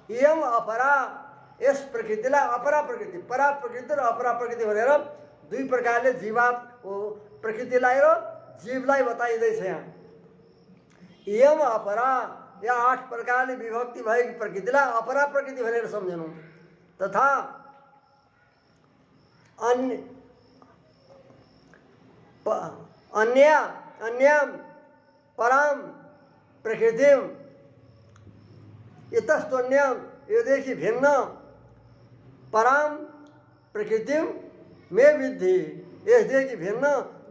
इयम अपरा, यस प्रकृतिलाई अपरा प्रकृति, परा प्रकृति र अपरा प्रकृति भनेर 2 प्रकारले जीवात प्रकृतिलाई र जीवलाई बताइँदैछ यहाँ। इयम अपरा, या 8 प्रकारले विभक्ति भएकी प्रकृतिलाई अपरा प्रकृति भनेर सम्झनु। तथा अन्याम पराम प्रकृतिम, इतस्तन्याम, योदेखि भिन्न, पराम प्रकृतिम में विद्धि, यसदेखि भिन्न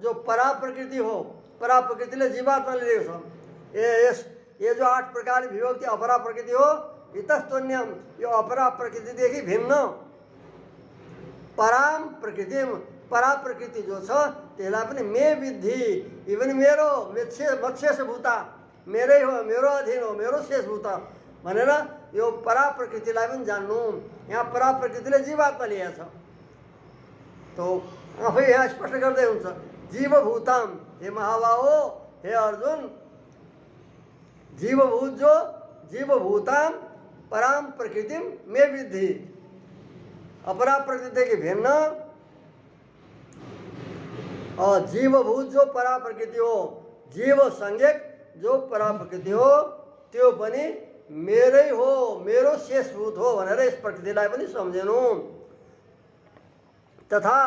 जो परा प्रकृति हो, परा प्रकृतिले जीवात्माले लिएको छ। ये जो 8 प्रकार विभक्ति अपरा प्रकृति हो, इतस्तन्याम, यो अपरा प्रकृतिदेखि भिन्न, पराम प्रकृतिम, परा प्रकृति जो छ त्यसलाई पनि मे विद्धि, यी पनि मेरो मत्स्यभूता, मेरै हो, मेरो अधीन हो, मेरो शेषभूता भनेर यो परा प्रकृतिलाई पनि जान्नु। यहाँ परा प्रकृतिले जीवात्मा लिएको छ। तो आफै यहाँ स्पष्ट गर्दै हुन्छ, जीवभूताम, हे महाबाहो, हे अर्जुन, जीवभूत जो जीवभूताम पराम प्रकृतिम में विद्धि, अपरा प्रकृति के भिन्न, और जीवभूत जो परा प्रकृति हो, जीव संज्ञक जो परा प्रकृति हो, त्यो पनि मेरै हो, मेरो शेषभूत हो भनेर यस प्रकृतिलाई पनि सम्झनु। तथा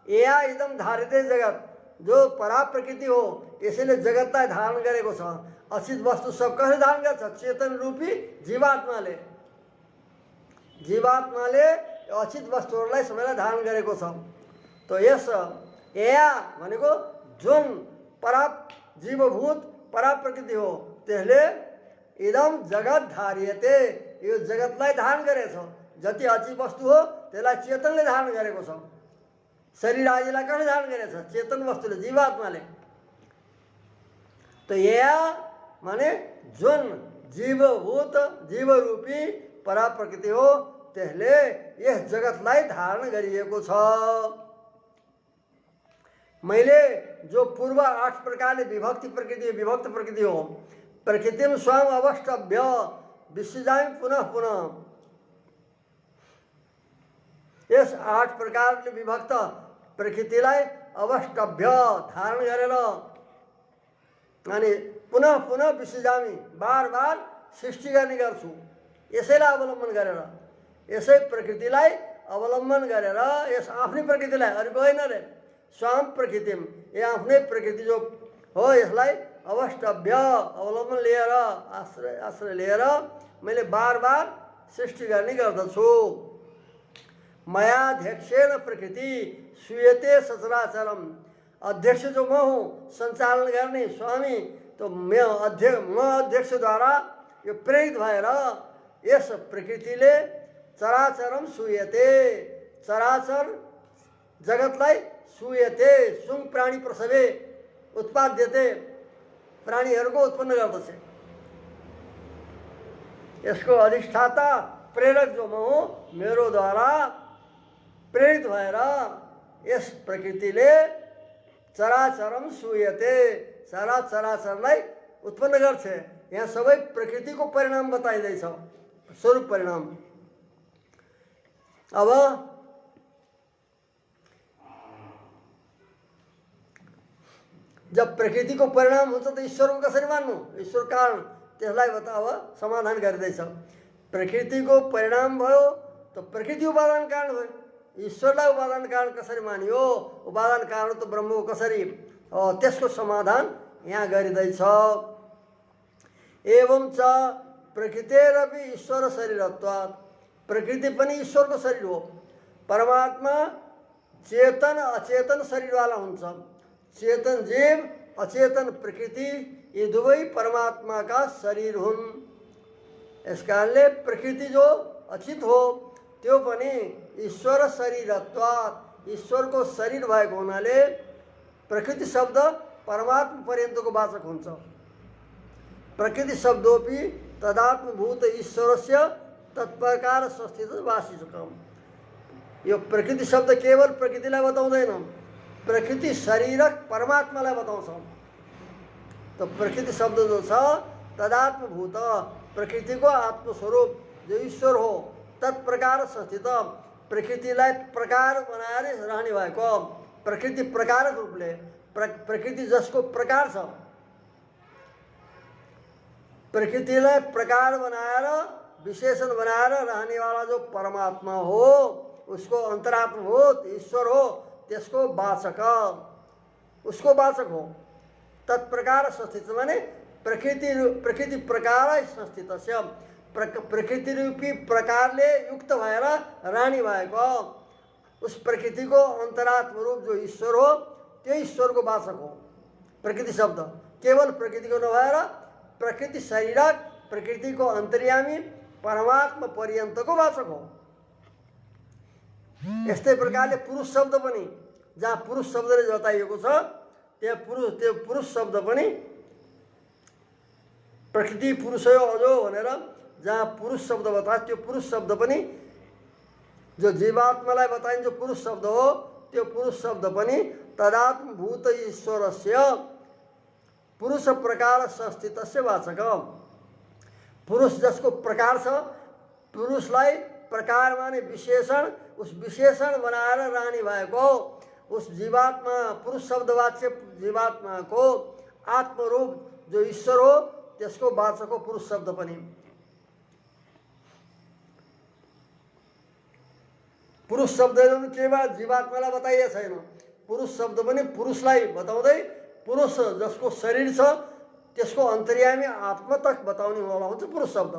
एया इदम धारिते जगत, जो परा प्रकृति हो यसैले जगतलाई धारण गरेको छ। अचित वस्तु सब कसले धारण गर्छ? चेतन रूपी जीवात्माले। जीवात्माले अचित वस्तुहरूलाई सबैलाई धारण गरेको छ। तो यस एया भनेको जुन परा जीवभूत परा प्रकृति हो त्यसले इदम जगत धारियते, यो जगतलाई धारण गरेछ। जति अचित वस्तु हो त्यसलाई चेतनले धारण गरेको छ। शरीर आदिलाई कसले धारण गरेछ? चेतन वस्तुले, जीवात्माले। तो एया माने जुन जीवभूत जीवरूपी परा प्रकृति हो त्यसले यस जगतलाई धारण गरिएको छ। मैले जो पूर्व 8 प्रकारले विभक्त प्रकृति हो, प्रकृतिम स्वयं अवष्टभ्य विसृजामि पुनः पुनः। यस 8 प्रकारले विभक्त प्रकृतिलाई अवष्टभ्य धारण गरेर अनि पुनः पुनः विसृजामि बार बार सृष्टि गर्ने गर्छु। यसैलाई अवलम्बन गरेर, यसै प्रकृतिलाई अवलम्बन गरेर, यस आफ्नै प्रकृतिलाई, अरूको होइन रे, स्वयं प्रकृतिम, यो आफ्नै प्रकृति जो हो यसलाई अवष्टभ्य अवलम्बन लिएर आश्रय लिएर मैले बार बार सृष्टि गर्ने गर्दछु। मयाध्यक्षेण प्रकृति श्रूयते सचराचरम। अध्यक्ष जो म हूँ, सञ्चालन गर्ने स्वामी, तो म अध्यक्षद्वारा यो प्रेरित भएर यस प्रकृतिले चराचरम सूयते, चराचर जगतलाई सूयते, सुङ प्राणी प्रसवे उत्पाद्यते, प्राणीहरूको उत्पन्न गर्दछ। यसको अधिष्ठाता प्रेरक जो म हुँ, मेरो द्वारा प्रेरित भएर यस प्रकृतिले चराचरम सूयते, चराचरलाई उत्पन्न गर्छ। यहाँ सबै प्रकृतिको परिणाम बताइँदैछ, स्वरूप परिणाम। अब जब प्रकृतिको परिणाम हुन्छ त ईश्वरको कसरी मान्नु? ईश्वर कारण, त्यसलाई अब समाधान गरिँदैछ। प्रकृतिको परिणाम भयो त प्रकृति उपादान कारण भयो, ईश्वरलाई उपादान कारण कसरी मानियो? उपादान कारण त ब्रह्म हो कसरी? त्यसको समाधान यहाँ गरिँदैछ। एवं च प्रकृतिरपि ईश्वर शरीरत्वात्, प्रकृति पनि ईश्वरको शरीर हो। परमात्मा चेतन अचेतन शरीरवाला हुन्छ। चेतन जीव, अचेतन प्रकृति, ये दुवै परमात्माका शरीर हुन्। यस कारणले प्रकृति जो अचित हो त्यो पनि ईश्वर शरीरत्वात्, ईश्वरको शरीर भएको हुनाले प्रकृति शब्द परमात्मा पर्यन्तको वाचक हुन्छ। प्रकृति शब्दोपि तदात्मभूत ईश्वरस्य तत्प्रकार संस्थित वासिसकम। यो प्रकृति शब्द केवल प्रकृतिलाई बताउँदैन, प्रकृति शरीरक परमात्मालाई बताउँछ। तो प्रकृति शब्द जो छ तदात्मभूत, प्रकृतिको आत्मस्वरूप जो ईश्वर हो, तत्प्रकार संस्थित, प्रकृतिलाई प्रकार बनाएर रहने भएको, प्रकृति प्रकारक रूपले, प्रकृति जसको प्रकार छ, प्रकृतिलाई प्रकार बनाएर विशेषण बनाएर रहनेवाला जो परमात्मा हो, उसको अंतरात्मभूत ईश्वर हो, त्यसको वाचक, उसको वाचक हो। तत्प्रकार संस्थित माने प्रकृति प्रकार संस्थित, प्रकृति रूपी प्रकारले युक्त भएर रहने भएको उस प्रकृतिको अंतरात्म रूप जो ईश्वर हो, त्यो ईश्वरको वाचक हो। प्रकृति शब्द केवल प्रकृतिको नभएर प्रकृति शरीरक, प्रकृतिको अन्तर्यामी परमात्मा पर्यन्तको वाचक हो। यस्तै प्रकारले पुरुष शब्द पनि, जहाँ पुरुष शब्दले बताइएको छ त्यो पुरुष शब्द पनि प्रकृति पुरुष हो अजो भनेर जहाँ पुरुष शब्द बताए, त्यो पुरुष शब्द पनि जो जीवात्मालाई बताइन्छ पुरुष शब्द हो, त्यो पुरुष शब्द पनि तदात्मभूत ईश्वरस्य पुरुष प्रकार संस्थितस्य वाचक। पुरुष जसको प्रकार छ, पुरुषलाई प्रकार माने विशेषण, उस विशेषण बनाएर रहने भएको उस जीवात्मा, पुरुष शब्दवाच्य जीवात्मा को आत्मरूप जो ईश्वर हो, त्यसको वाचक हो पुरुष शब्द पनि। पुरुष शब्दले केवल जीवात्मालाई बताइएको छैन, पुरुष शब्द पनि पुरुषलाई बताउँदै, पुरुष जसको शरीर छ त्यसको अन्तर्यामी आत्मा तक बताउने वाला हुन्छ पुरुष शब्द।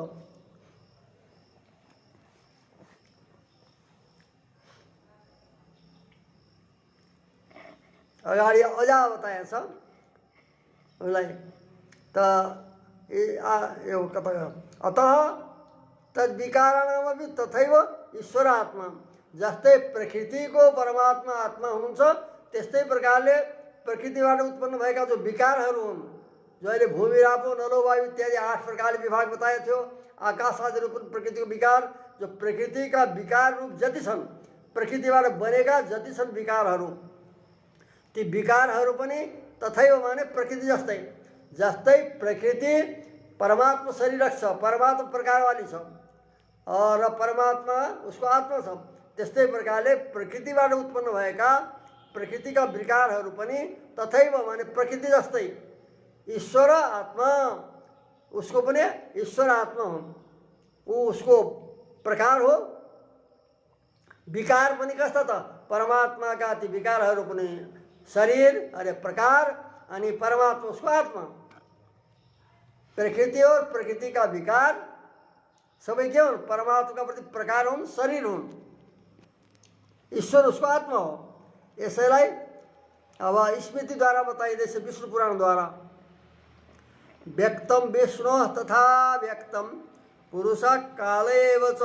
अगाडि अझ बताएको छ उसलाई त यो कता अतः तद्विकाराणामपि तथैव ईश्वर आत्मा, जस्तै प्रकृतिको परमात्मा आत्मा हुनुहुन्छ त्यस्तै प्रकारले प्रकृतिबाट उत्पन्न भएका जो विकारहरू हुन्, जो अहिले भूमि, रापो, नलो, वायु इत्यादि 8 प्रकारले विभाग बताएको थियो, आकाश आदि रूप प्रकृतिको विकार, जो प्रकृतिका विकार रूप जति छन्, प्रकृतिबाट बनेका जति छन् विकारहरू, ती विकारहरू पनि तथैव माने प्रकृति जस्तै, जस्तै प्रकृति परमात्मा शरीर छ, परमात्मा प्रकार वाली छ र परमात्मा उसको आत्मा छ। त्यस्तै प्रकारले प्रकृतिबाट उत्पन्न भएका प्रकृतिका विकारहरू पनि तथैव माने प्रकृति जस्तै ईश्वर आत्मा, उसको पनि ईश्वर आत्मा हुन्, ऊ उसको प्रकार हो। विकार पनि कस्ता त परमात्माका ती विकारहरू पनि शरीर अरे प्रकार, अनि परमात्मा उसको आत्मा। प्रकृति और प्रकृति का विकार सबै के हुन्? परमात्मा का प्रति प्रकार हुन्, शरीर हुन्, ईश्वर उसको आत्मा हो। यसैलाई अब स्मृतिद्वारा बताइँदैछ, विष्णु पुराणद्वारा। व्यक्तम विष्णु तथा व्यक्तम पुरुष कालेव च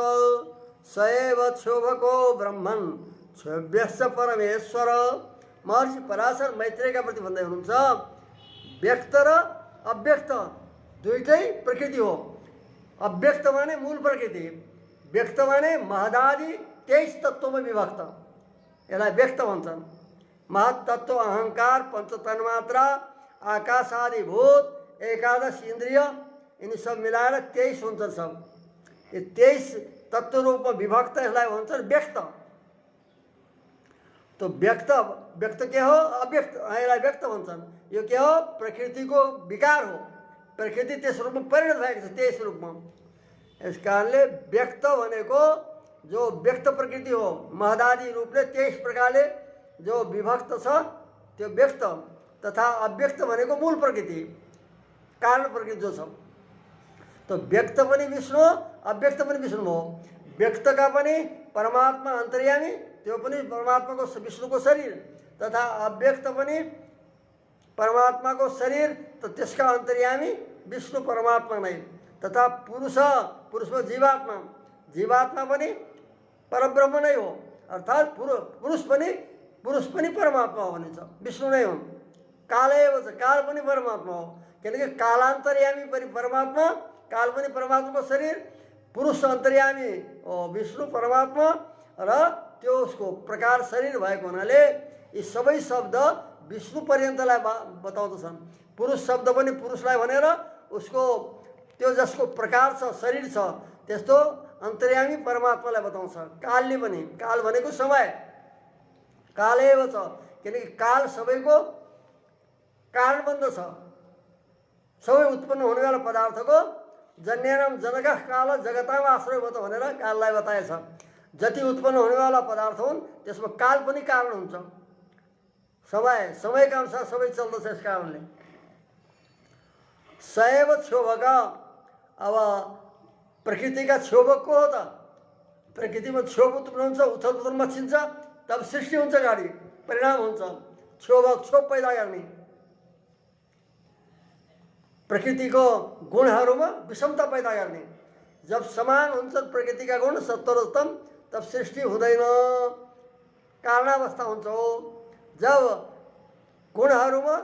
सएव क्षोभको ब्रह्मन् क्षोभ्यश्च परमेश्वर। महर्षि पराशर मैत्रेयका प्रति भन्दै हुनुहुन्छ, व्यक्त र अव्यक्त दुईटै प्रकृति हो। अव्यक्त माने मूल प्रकृति, व्यक्त माने महदादि 23 तत्त्वमा विभक्त, यसलाई व्यक्त भन्छन्। महत्तत्व, अहंकार, पंच तन्मात्रा, आकाश आदि भूत, 11 इन्द्रिय, यिनी सब मिलाएर 23 हुन्छन्। सब यो 23 तत्त्व रूपमा विभक्त, यसलाई भन्छन् व्यक्त। तो व्यक्त व्यक्त के हो? अव्यक्त, यसलाई व्यक्त भन्छन्। यो के हो? प्रकृतिको विकार हो। प्रकृति त्यस रूपमा परिणत भएको छ, 23 रूपमा। यस कारणले व्यक्त भनेको जो व्यक्त प्रकृति हो, महदादि रूपले 23 प्रकारले जो विभक्त छ त्यो व्यक्त, तथा अव्यक्त भनेको मूल प्रकृति, कारण प्रकृति जो छ। तो व्यक्त पनि विष्णु, अव्यक्त पनि विष्णु हो। व्यक्तका पनि परमात्मा अन्तर्यामी, त्यो पनि परमात्माको विष्णुको शरीर, तथा अव्यक्त पनि परमात्माको शरीर, त त्यसका अन्तर्यामी विष्णु परमात्मा नै, तथा पुरुष, पुरुषमा जीवात्मा, जीवात्मा पनि परब्रह्म नै हो। अर्थात् पुरुष पनि परमात्मा हो भनिन्छ, विष्णु नै हुन्। कालैव च, काल पनि परमात्मा हो, किनकि कालान्तर्यामी पनि परमात्मा, काल पनि परमात्माको शरीर, पुरुष अन्तर्यामी विष्णु परमात्मा र त्यो उसको प्रकार शरीर भएको हुनाले यी सबै शब्द विष्णु पर्यन्तलाई बताउँदछन्। पुरुष शब्द पनि पुरुषलाई भनेर उसको त्यो जसको प्रकार छ, शरीर छ, त्यस्तो अन्तर्यामी परमात्मालाई बताउँछ। कालले पनि, काल भनेको समय, कालैव छ, किनकि काल सबैको कारणबन्ध छ। सबै उत्पन्न हुनेवाला पदार्थको जन्यनाम जनकः काल जगताम आश्रयभूत भनेर काललाई बताएछ। जति उत्पन्न हुनेवाला पदार्थ हुन् त्यसमा काल पनि कारण हुन्छ। समयका अनुसार सबै चल्दछ। यस कारणले सएव क्षोभक, अब प्रकृतिका क्षोभक को हो त? प्रकृतिमा क्षोभ उत्पन्न हुन्छ, उथल पुथल मचिन्छ, तब सृष्टि हुन्छ, गाडी परिणाम हुन्छ। क्षोभक, क्षोभ पैदा गर्ने, प्रकृतिको गुणहरूमा विषमता पैदा गर्ने। जब समान हुन्छ प्रकृतिका गुण सत्वरतम, तब सृष्टि हुँदैन, कारणावस्था हुन्छ हो। जब गुणहरूमा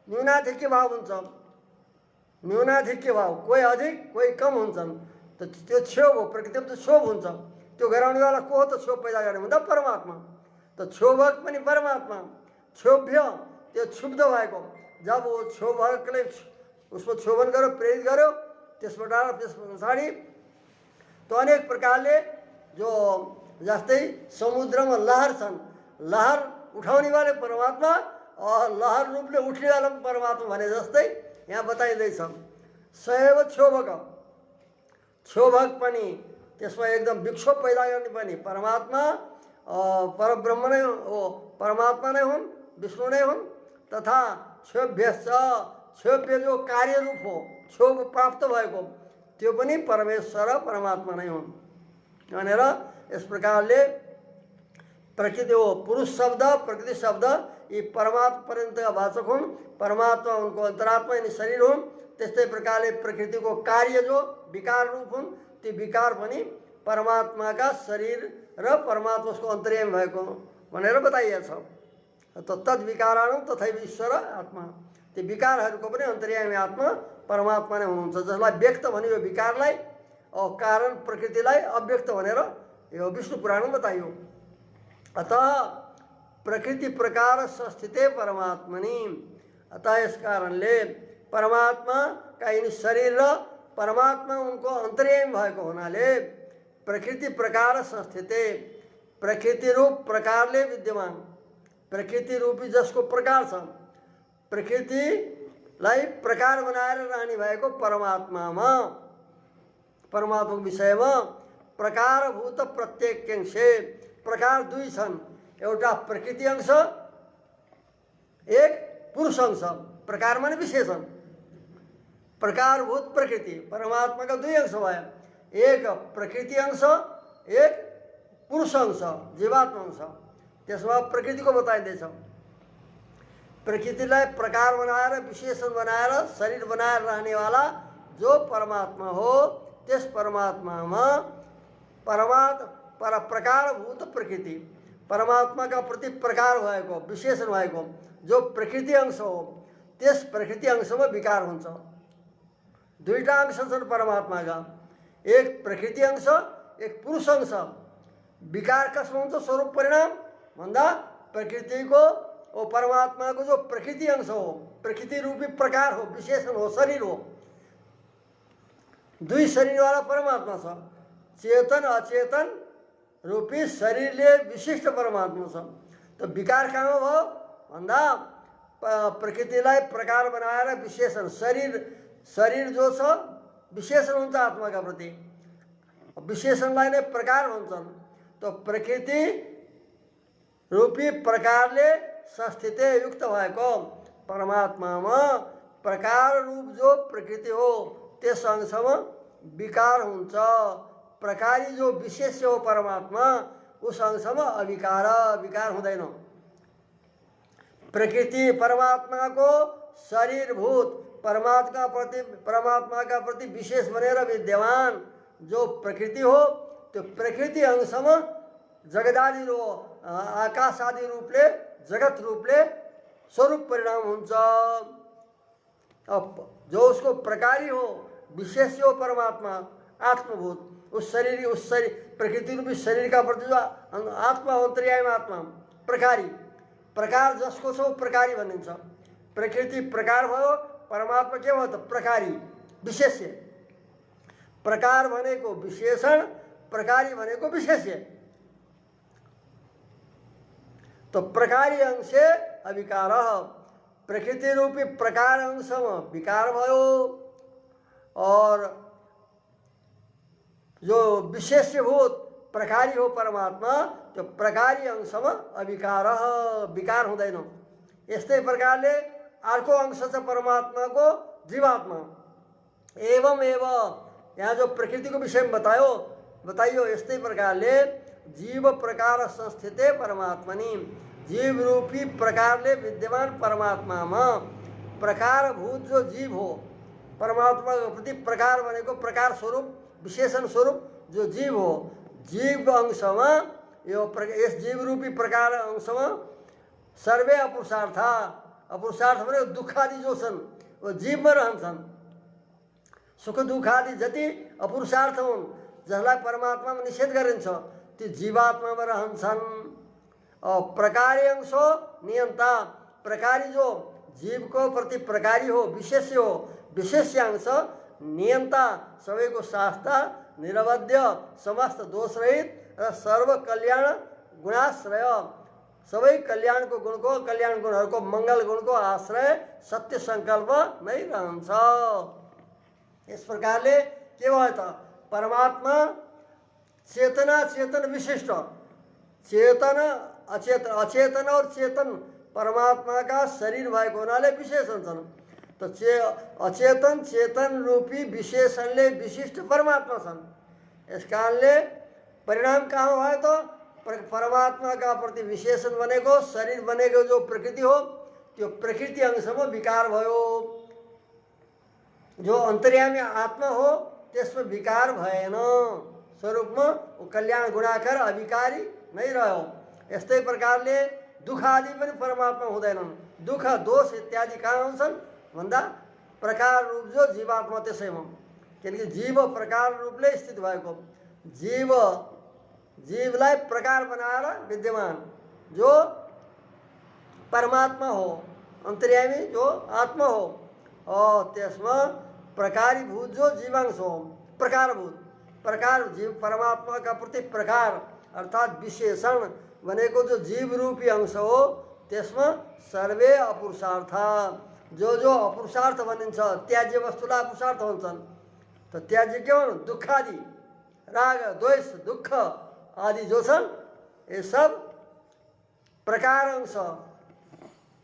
न्यूनाधिक्य भाव हुन्छ, न्यूनाधिक्य भाव, कोही अधिक कोही कम हुन्छन्, त त्यो क्षोभ हो। प्रकृतिमा त क्षोभ हुन्छ, त्यो गराउनेवाला को हो त? क्षोभ पैदा गर्ने भन्दा परमात्मा। त क्षोभक पनि परमात्मा, क्षोभ्य त्यो क्षुब्ध भएको। जब वो क्षोभकले उसको क्षोभन गर्यो, प्रेरित गर्यो, त्यस पछाडि त अनेक प्रकारले जो जस्तै समुद्रमा लहर छन्, लहर उठाउनेवाले परमात्मा, लहर रूपले उठ्नेवाला परमात्मा भने जस्तै यहाँ बताइँदैछ। सएव क्षोभक, क्षोभक पनि त्यसमा एकदम विक्षोभ पैदा गर्ने पनि परमात्मा, परब्रह्म नै हो, परमात्मा नै हुन्, विष्णु नै हुन्। तथा क्षोभ्यश्च, क्षोभ्य जो कार्य रूप हो, क्षोभ प्राप्त भएको, त्यो पनि परमेश्वर परमात्मा नै हुन् भनेर यस प्रकारले प्रकृति हो। पुरुष शब्द, प्रकृति शब्द यी परमात्मा पर्यन्तका वाचक हुन्। परमात्मा उनको अन्तरात्मा, यिनी शरीर हुन्। त्यस्तै प्रकारले प्रकृतिको कार्य जो विकार रूप हुन्, ती विकार पनि परमात्माका शरीर र परमात्मा उसको अन्तर्यामी भएको भनेर बताइएको छ। त तद विकाराणं तथैव ईश्वर आत्मा, ती विकारहरूको पनि अन्तर्यामी आत्मा परमात्मा नै हुनुहुन्छ। जसलाई व्यक्त भन्यो विकारलाई, कारण प्रकृतिलाई अव्यक्त भनेर यो विष्णु पुराणमा बताइयो। अतः प्रकृति प्रकार संस्थिते परमात्मनि, अतः यस कारणले परमात्मा का यिनी शरीर र परमात्मा उनको अन्तर्यामी भएको हुनाले प्रकृति प्रकार संस्थिते, प्रकृति रूप प्रकारले विद्यमान, प्रकृति रूपी जसको प्रकार छ, प्रकृतिलाई प्रकार बनाएर रहने भएको परमात्मामा, परमात्माको विषयमा प्रकारभूत प्रत्येक अंशे, प्रकार दुई छन्, एउटा प्रकृति अंश, एक पुरुष अंश। प्रकार माने विशेषण, प्रकारभूत प्रकृति, परमात्मा का दुई अंश भयो, एक प्रकृति अंश, एक पुरुष अंश, जीवात्मा अंश। त्यसमा प्रकृति को बताइदिन्छ। प्रकृतिलाई प्रकार बनाएर विशेषण बनाएर शरीर बनाएर रहने वाला जो परमात्मा हो, त्यस परमात्मामा प्रकारभूत प्रकृति, परमात्मा का प्रति प्रकार भएको, विशेषण भएको जो प्रकृति अंश हो, त्यस प्रकृति अंशमा विकार हुन्छ। दुईटा अंश छन् परमात्माका, एक प्रकृति अंश, एक पुरुष अंश। विकार कसमा हुन्छ? स्वरूप परिणाम भन्दा प्रकृतिको ओ परमात्माको जो प्रकृति अंश हो, प्रकृति रूपी प्रकार हो, विशेषण हो, शरीर हो। दुई शरीरवाला परमात्मा छ। चेतन अचेतन रूपी शरीरले विशिष्ट परमात्मा छ। तो विकार कहाँ भयो भन्दा प्रकृतिलाई प्रकार बनाएर विशेषण, शरीर जो छ विशेषण हुन्छ आत्माका प्रति, विशेषणलाई नै प्रकार भन्छन्। तो प्रकृति रूपी प्रकारले संस्थित युक्त भएको परमात्मामा प्रकार रूप जो प्रकृति हो, त्यस अंशमा विकार हुन्छ। प्रकारी जो विशेष हो परमात्मा, उस अंशमा अविकार, विकार हुँदैन। प्रकृति परमात्मा को शरीरभूत, परमात्मा का प्रति विशेष बनेर विद्यमान जो प्रकृति हो, त्यो प्रकृति अंशमा जगदादि आकाश आदि रूपले, जगत रूपले स्वरूप परिणाम हुन्छ। अब जो उसको प्रकारी हो, विशेष हो परमात्मा, आत्मभूत, उस प्रकृति रूपी शरीर का प्रति जो आत्मा हो, अंतर्यामी आत्मा प्रकारी, प्रकार जसको छ प्रकारी भनिन्छ। प्रकृति प्रकार भयो, परमात्मा के भयो त प्रकारी, विशेष्य। प्रकार भनेको विशेषण, प्रकारी भनेको विशेष्य। तो प्रकारी अंशे अविकार, प्रकृति रूपी प्रकार अंशमा विकार भयो, और जो विशेष्यभूत प्रकारी हो परमात्मा, त्यो प्रकारी अंशमा अविकार, विकार हुँदैन। यस्तै प्रकारले अर्को अंश छ परमात्माको जीवात्मा। एवं यहाँ जो प्रकृति को विषय में बताइयो यस्तै प्रकारले जीव प्रकार संस्थिते परमात्मनि, जीव रूपी प्रकारले विद्यमान परमात्मामा प्रकारभूत जो जीव हो, परमात्मा को प्रति प्रकार भनेको प्रकार स्वरूप, विशेषण स्वरूप जो जीव हो, जीव अंशमा यो यस जीव रूपी प्रकार अंशमा सर्वे अपुरुषार्थ, अपुरुषार्थ भनेको दुःख आदि जो छन् वो जीवमा रहन्छन्। सुख दुःख आदि जति अपुरुषार्थ हुन्, जसलाई परमात्मामा निषेध गरिन्छ, ती जीवात्मामा रहन्छन्। और प्रकारी अंश हो नियन्ता, प्रकारी जो जीव को प्रति प्रकारी हो, विशेष हो, विशेष्यांश नियन्ता, सबैको शास्ता, निरवध्य, समस्त दोष रहित र सर्व कल्याण गुणाश्रय, सबै कल्याण को गुण को, कल्याण गुणहरूको मंगल गुण को आश्रय सत्य संकल्प नै रहन्छ। इस प्रकारले के भयो त परमात्मा चेतना चेतन विशिष्ट, चेतन अचेतन, अचेतन और चेतन परमात्मा का शरीर भएको हुनाले विशेषण छन्। तो अचेतन चेतन रूपी विशेषणले विशिष्ट परमात्मा छन्। यस कारणले परिणाम कहाँ भयो त परमात्मा का प्रति विशेषण बनेको, शरीर बनेको जो प्रकृति हो, त्यो प्रकृति अंशमा विकार भयो। जो अंतर्यामी आत्मा हो त्यसमा विकार भएन, स्वरूपमा कल्याण गुणाकार अविकारी नै रह्यो। यस्तै प्रकारले दुःख आदि पनि परमात्मा हुँदैनन्। दुःख दोष इत्यादि कहाँ हुन्छन् भन्दा प्रकार रूप जो जीवात्मा त्यसैमा, किनकि जीव प्रकार रूपले स्थित भएको, जीवलाई प्रकार बनाएर विद्यमान जो परमात्मा हो, अंतर्यामी जो आत्मा हो, और त्यसमा प्रकारीभूत जो जीवांश हो, प्रकारभूत प्रकार जीव परमात्मा का प्रति प्रकार अर्थात विशेषण भनेको जो जीव रूपी अंश हो त्यसमा सर्वे अपुरुषार्थ जो जो अपुरुषार्थ भनिन्छ त्याज्य वस्तुलाई अपुरुषार्थ भन्छन्। त त्याज्य के हो? दुःख आदि, राग द्वेष दुःख आदि जो छन् ये सब प्रकार अंश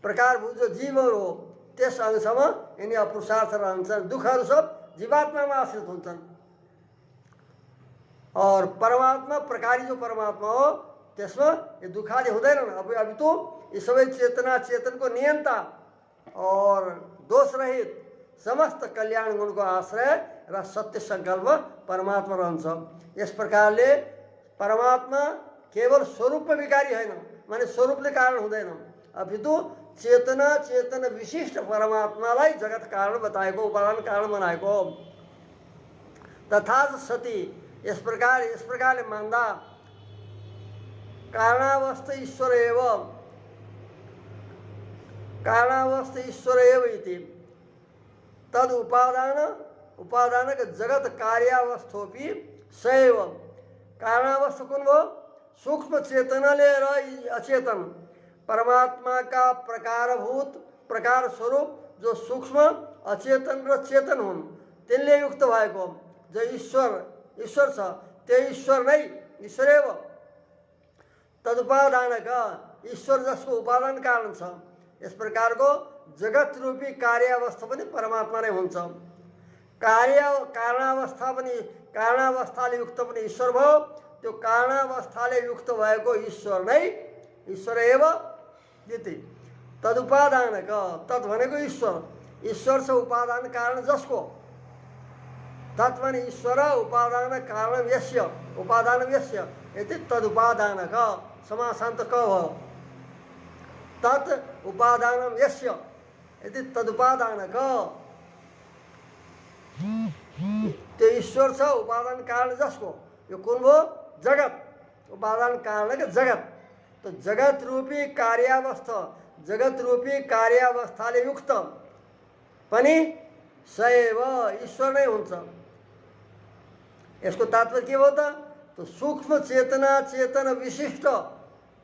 प्रकारभूत जो जीवहरू हो त्यस अंशमा यिनी अपुरुषार्थ रहन्छन्। दुःखहरू सब जीवात्मामा आश्रित हुन्छन् और परमात्मा प्रकारी जो परमात्मा हो त्यसमा ये दुःख आदि हुँदैनन्। अभी तो ये सबै चेतना चेतनको नियन्ता और दोष रहित समस्त कल्याण गुणको आश्रय र सत्य संकल्प परमात्मा रहन्छ। यस प्रकारले परमात्मा केवल स्वरूपमा विकारी होइन, माने स्वरूपले कारण हुँदैन, अपितु चेतना चेतन विशिष्ट परमात्मालाई जगत कारण बताएको, उपादान कारण बनाएको। तथा सती इस प्रकारले मान्दा कारणावस्थ ईश्वर एव इति तद उपादानक जगत कार्यावस्थोपि सैव। कारणावस्थ कुन हो? सूक्ष्म चेतनाले र अचेतन परमात्मा का प्रकारभूत प्रकार स्वरूप जो सूक्ष्म अचेतन र चेतन हुन् तिनले युक्त भएको जो ईश्वर छ त्यो ईश्वर नै ईश्वरेव तदुपादानक ईश्वर जसको उपादान कारण छ। यस प्रकारको जगत रूपी कार्यावस्था पनि परमात्मा नै हुन्छ। कारणावस्थाले युक्त पनि ईश्वर भयो। त्यो कारणावस्थाले युक्त भएको ईश्वर नै ईश्वर एव इति तदुपादानक तत् भनेको ईश्वर छ उपादान कारण जसको तत् भने ईश्वर उपादान कारण यस्य उपादान यस्य यति तदुपादानक समासान्त क भयो। तत् उपादान यस्य यति तदुपादानक त्यो ईश्वर छ उपादान कारण जसको यो कुन हो? जगत उपादान कारण जगत। तो जगत रूपी कार्यावस्थाले युक्त पनि सैव ईश्वर नै हुन्छ। यसको तात्पर्य के हो त? तो सूक्ष्म चेतना चेतन विशिष्ट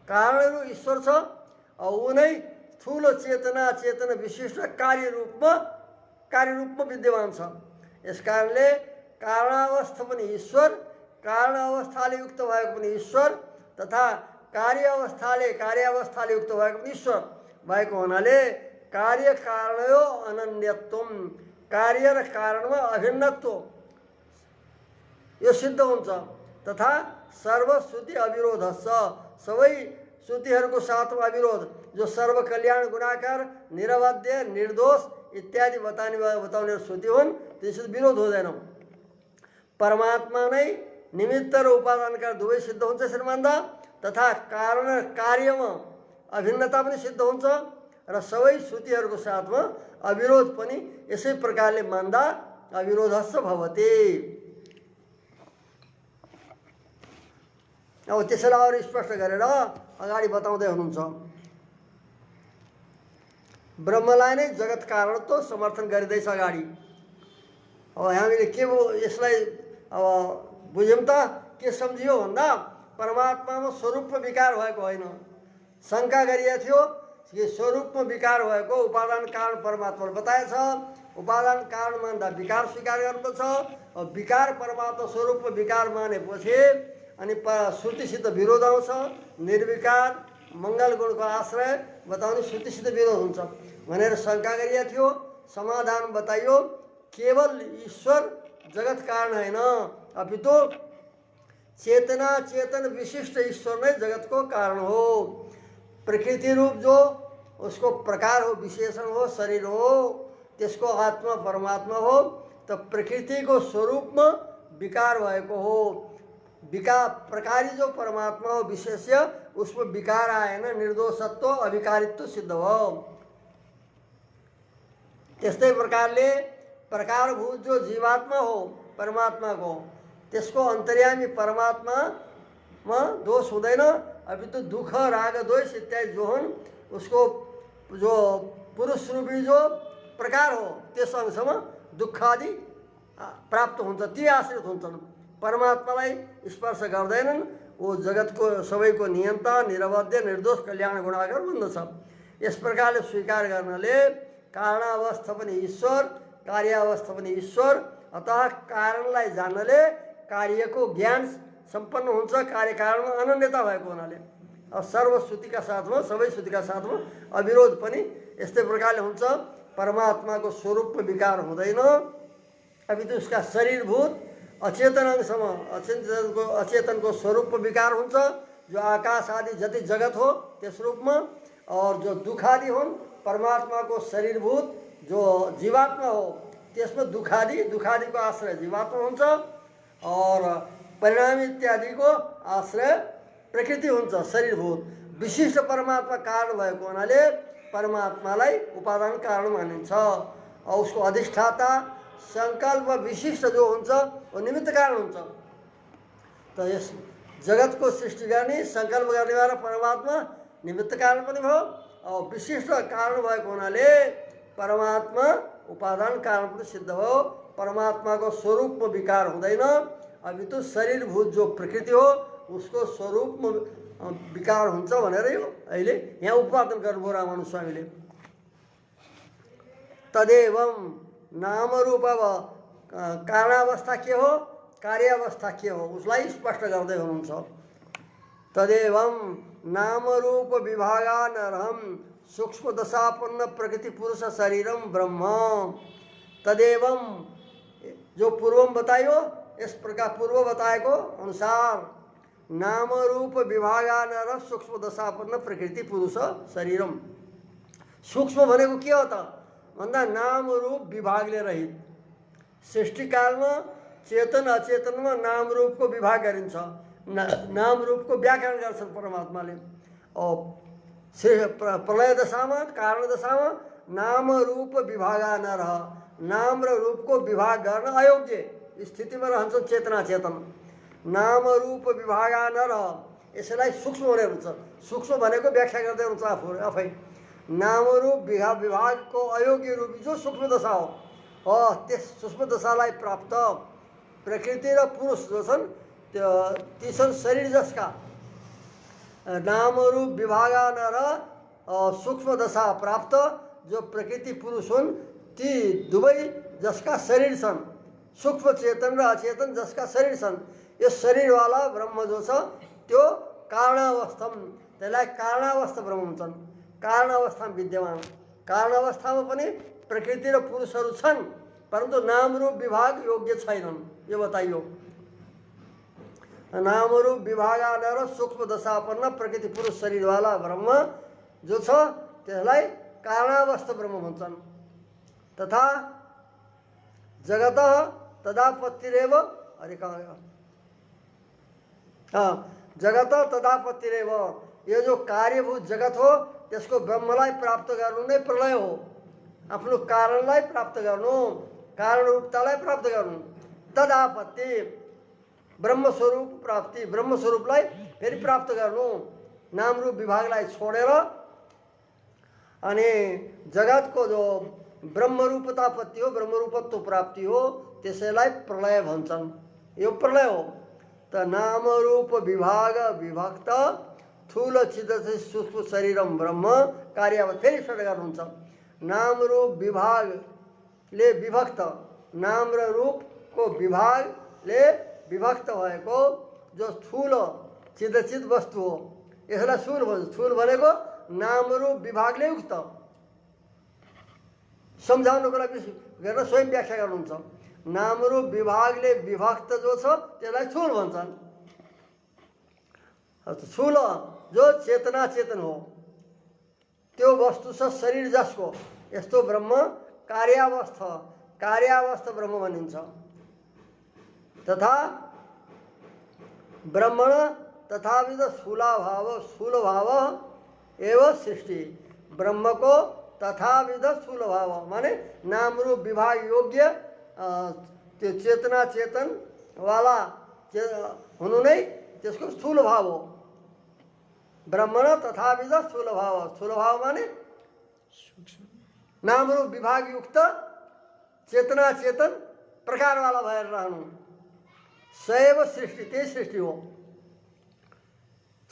कारणहरू ईश्वर छ और उनै स्थूल चेतना चेतन विशिष्ट कार्य रूपमा विद्यमान छ। यस कारणले कारणावस्था पनि ईश्वर, कारण अवस्थाले युक्त भएको पनि ईश्वर तथा कार्यावस्थाले युक्त भएको पनि ईश्वर भएको हुनाले कार्य कारणयो अनन्यत्वम कार्य र कारणमा अभिन्नत्व यो सिद्ध हुन्छ। तथा सर्वश्रुति अविरोधस्स सबै श्रुतिहरूको साथमा अविरोध जो सर्व कल्याण गुणाकार निरवध्य निर्दोष इत्यादि बताउने श्रुति हुन् त्यसको विरोध हुँदैन। परमात्मा नै निमित्त र उपादानका दुवै सिद्ध हुन्छ यसरी मान्दा तथा कारण कार्यमा अभिन्नता पनि सिद्ध हुन्छ र सबै श्रुतिहरूको साथमा अविरोध पनि यसै प्रकारले मान्दा अविरोधस्स भवति। अब त्यसैलाई अरू स्पष्ट गरेर अगाडि बताउँदै हुनुहुन्छ। ब्रह्मलाई नै जगत कारणत्व समर्थन गरिँदैछ अगाडि। अब हामीले के यसलाई अब बुझ्यौँ त के सम्झियो भन्दा परमात्मामा स्वरूपमा विकार भएको होइन। शङ्का गरिएको थियो कि स्वरूपमा विकार भएको उपादान कारण परमात्माले बताएछ। उपादान कारण मान्दा विकार स्वीकार गर्नुपर्छ और विकार परमात्मा स्वरूपमा विकार मानेपछि अनि श्रुतिसित विरोध आउँछ। निर्विकार मङ्गल गुणको आश्रय बताउने श्रुतिसित विरोध हुन्छ भनेर शङ्का गरिएको थियो। समाधान बताइयो केवल ईश्वर जगत कारण होइन अपितु चेतना चेतन विशिष्ट ईश्वर नै जगतको कारण हो। प्रकृति रूप जो उसको प्रकार हो, विशेषण हो, शरीर हो, त्यसको आत्मा परमात्मा हो। तो प्रकृतिको स्वरूपमा विकार भएको हो। विकार प्रकारी जो परमात्मा हो विशेष्य उसमें विकार आएन, निर्दोषत्व अविकारित्व सिद्ध हो। त्यस्तै प्रकारले प्रकारभूत जो जीवात्मा हो परमात्मा को त्यसको अन्तर्यामी परमात्मामा दोष हुँदैन अपितु दुःख राग द्वेष इत्यादि जो हुन् उसको जो पुरुष रूपी जो प्रकार हो त्यस अंशमा दुःखादि प्राप्त हुन्छ, ती आश्रित हुन्छन्। परमात्मालाई स्पर्श गर्दैनन्। वो जगतको सबैको नियन्ता, निरवध्य, निर्दोष, कल्याण गुणागर भन्दछ। यस प्रकारले स्वीकार गर्नाले कारणावस्था पनि ईश्वर, कार्यावस्था पनि ईश्वर। अतः कारणलाई जान्नले कार्यको ज्ञान सम्पन्न हुन्छ, कार्य कारणमा अनन्यता भएको हुनाले। सर्वश्रुतिका साथमा, सबै श्रुतिका साथमा अविरोध पनि यस्तै प्रकारले हुन्छ। परमात्माको स्वरूपमा विकार हुँदैन, अपितु उसका शरीरभूत अचेतन अंशमा अचेतनको स्वरूपमा विकार हुन्छ, जो आकाश आदि जति जगत हो त्यस रूपमा। और जो दुखादि हुन् परमात्माको शरीरभूत जो जीवात्मा हो त्यसमा दुखादिको आश्रय जीवात्मा हुन्छ, और परिणाम इत्यादिको आश्रय प्रकृति हुन्छ शरीरभूत। विशिष्ट परमात्मा कारण भएको हुनाले परमात्मालाई उपादान कारण मानिन्छ, और उसको अधिष्ठाता संकल्प विशिष्ट जो हुन्छ वो निमित्त कारण हुन्छ। तो यस जगतको सृष्टि गर्ने संकल्प गर्नेवाला परमात्मा निमित्त कारण पनि भयो, और विशिष्ट कारण भएको हुनाले परमात्मा उपादान कारण पनि सिद्ध भयो। परमात्माको स्वरूपमा विकार हुँदैन, अपितु शरीरभूत जो प्रकृति हो उसको स्वरूपमा विकार हुन्छ भनेर यो अहिले यहाँ उपपादन गर्नुभयो रामानुज स्वामीले। तदेवं नाम रूप, अब कारणावस्था के हो, कार्यावस्था के हो, उसलाई स्पष्ट गर्दै हुनुहुन्छ। तदेवं नाम रूप विभागानरहं सूक्ष्म दशापन्न प्रकृति पुरुष शरीरम ब्रह्म। तदेवं जो पूर्व बतायो, इस प्रकार पूर्व बताएको अनुसार नाम रूप विभागानर सूक्ष्म दशापन्न प्रकृति पुरुष शरीरम। सूक्ष्म भनेको के हो त भन्दा नाम रूप विभागले रहित। सृष्टिकालमा चेतन अचेतनमा नाम रूपको विभाग गरिन्छ, नाम रूपको व्याख्यान गर्छन् परमात्माले। और प्रलय दशामा कारण दशामा नाम रूप विभागानर, नाम र रूपको विभाग गर्न अयोग्य स्थितिमा रहन्छन् चेतना चेतन। नाम रूप विभागानर, यसलाई सूक्ष्म भनेर हुन्छ। सूक्ष्म भनेको व्याख्या गर्दै हुन्छ आफै। नाम रूप विभाग को अयोग्य रूप जो सूक्ष्म दशा हो, त्यस सूक्ष्म दशालाई प्राप्त प्रकृति र पुरुष जो छन् ती छन् शरीर जसका। नाम रूप विभागानर सूक्ष्म दशा प्राप्त जो प्रकृति पुरुष हुन्, ती दुवै जसका शरीर छन्, सूक्ष्म चेतन र अचेतन जसका शरीर छन्। यस शरीरवाला ब्रह्म जो छ त्यो कारणावस्थम, त्यसलाई कारणावस्था ब्रह्म भन्छन्। कारणावस्थामा विद्यमान, कारणावस्थामा पनि प्रकृति र पुरुषहरू छन्, परन्तु नाम रूप विभाग योग्य छैनन्, यो बताइयो। नाम रूप विभागानर सूक्ष्म दशापन्न प्रकृति पुरुष शरीरवाला ब्रह्म जो छ त्यसलाई कारणावस्था ब्रह्म भन्छन्। तथा जगत तदापत्तिरेव, अरे कहाँ जगत तदापत्तिरेव, यो जो कार्यभूत जगत हो त्यसको ब्रह्मलाई प्राप्त गर्नु नै प्रलय हो। आफ्नो कारणलाई प्राप्त गर्नु, कारण रूपतालाई प्राप्त गर्नु। तदापत्ति ब्रह्मस्वरूप प्राप्ति, ब्रह्मस्वरूपलाई फेरि प्राप्त गर्नु, नाम रूप विभागलाई छोडेर। अनि जगतको जो ब्रह्मरूपतापत्ति हो, ब्रह्मरूपत्व प्राप्ति हो, त्यसैलाई प्रलय भन्छन्। यो प्रलय हो। त नाम रूप विभाग विभक्त स्थूल चिद सूक्ष्म शरीरम ब्रह्म कार्य फेरि स्टार्ट गर्नुहुन्छ। नाम रूप विभागले विभक्त, नाम र रूपको विभागले विभक्त भएको जो स्थूल चिदचित वस्तु हो यसलाई स्थूल भन्छ। स्थूल भनेको नाम रूप विभागले युक्त, सम्झाउनको लागि गरेर स्वयं व्याख्या गर्नुहुन्छ। नाम रूप विभागले विभक्त जो छ त्यसलाई स्थूल भन्छन्। स्थूल जो चेतना चेतन हो त्यो वस्तु छ शरीर जसको, यस्तो ब्रह्म कार्यावस्था, कार्यावस्था ब्रह्म भनिन्छ। तथा ब्रह्मण तथाविध स्थूलाभाव, स्थूल भाव एवं सृष्टि। ब्रह्म को तथाविध स्थूल भाव माने नाम रूप विभाग योग्य त्यो चेतना चेतन वाला हुनु नै त्यसको स्थूल भाव हो। ब्रह्मण तथाविध स्थूल भाव, स्थूल भाव माने नाम रूप विभाग युक्त चेतना चेतन प्रकारवाला भएर रहनु। सैव सृष्टि, त्यही सृष्टि हो।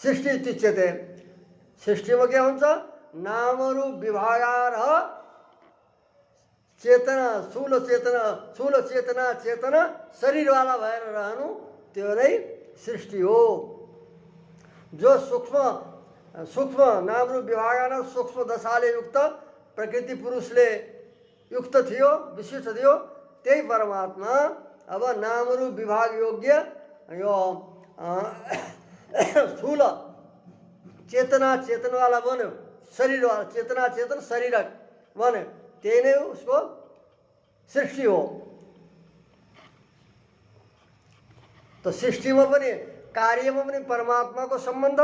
सृष्टि इत्युच्यते। सृष्टिमा के हुन्छ? नामरूप विभागार चेतना, स्थूल चेतना चेतन शरीरवाला भएर रहनु, त्यो नै सृष्टि हो। जो सूक्ष्म नामरूप विभागान सूक्ष्म दशाले युक्त प्रकृति पुरुषले युक्त थियो, विशिष्ट थियो, त्यही परमात्मा अब नामरूप विभाग योग्य यो स्थूल चेतना चेतनवाला बन्यो, शरीरवाला चेतना चेतन शरीरक बन्यो, त्यही नै उसको सृष्टि हो। तो सृष्टिमा पनि कार्यमा पनि परमात्माको सम्बन्ध,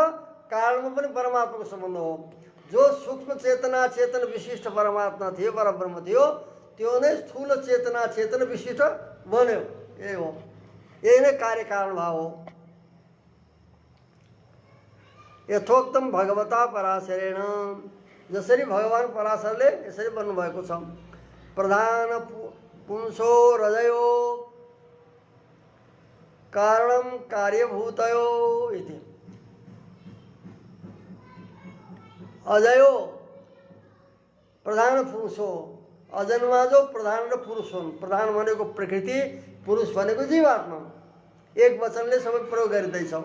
कारणमा पनि परमात्माको सम्बन्ध हो। जो सूक्ष्म चेतना चेतन विशिष्ट परमात्मा थियो, परब्रह्म थियो, त्यो नै स्थूल चेतना चेतन विशिष्ट बन्यो। यही हो, यही नै कार्य कारण भाव हो। यथोक्तम भगवता पराशरेण, जसरी भगवान पराशरले यसरी भन्नुभएको छ। प्रधान पुंसो हृदयो कारणम कार्यभूतयो इति। अजयो प्रधान पुरुष हो। अजन्मा जो प्रधान र पुरुष हुन्। प्रधान भनेको प्रकृति, पुरुष भनेको जीवात्मा। एक वचनले सबै प्रयोग गरिँदैछौँ।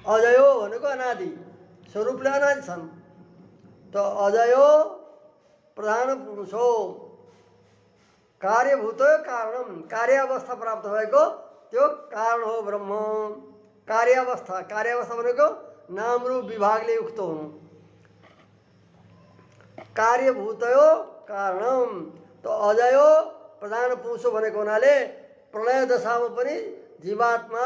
अजयो भनेको अनादि, स्वरूपले अनादि छन्। त अजयो प्रधान पुरुष हो। कार्यभूत कारणम, कार्य अवस्था प्राप्त भएको त्यो कारण हो ब्रह्म। कार्यावस्था, कार्यावस्था भनेको नामरूप विभागले युक्त हुनु। कार्यभूतयो कारणम, तो अजयो प्रधान पुरुष भनेको हुनाले प्रलय दशामा पनि जीवात्मा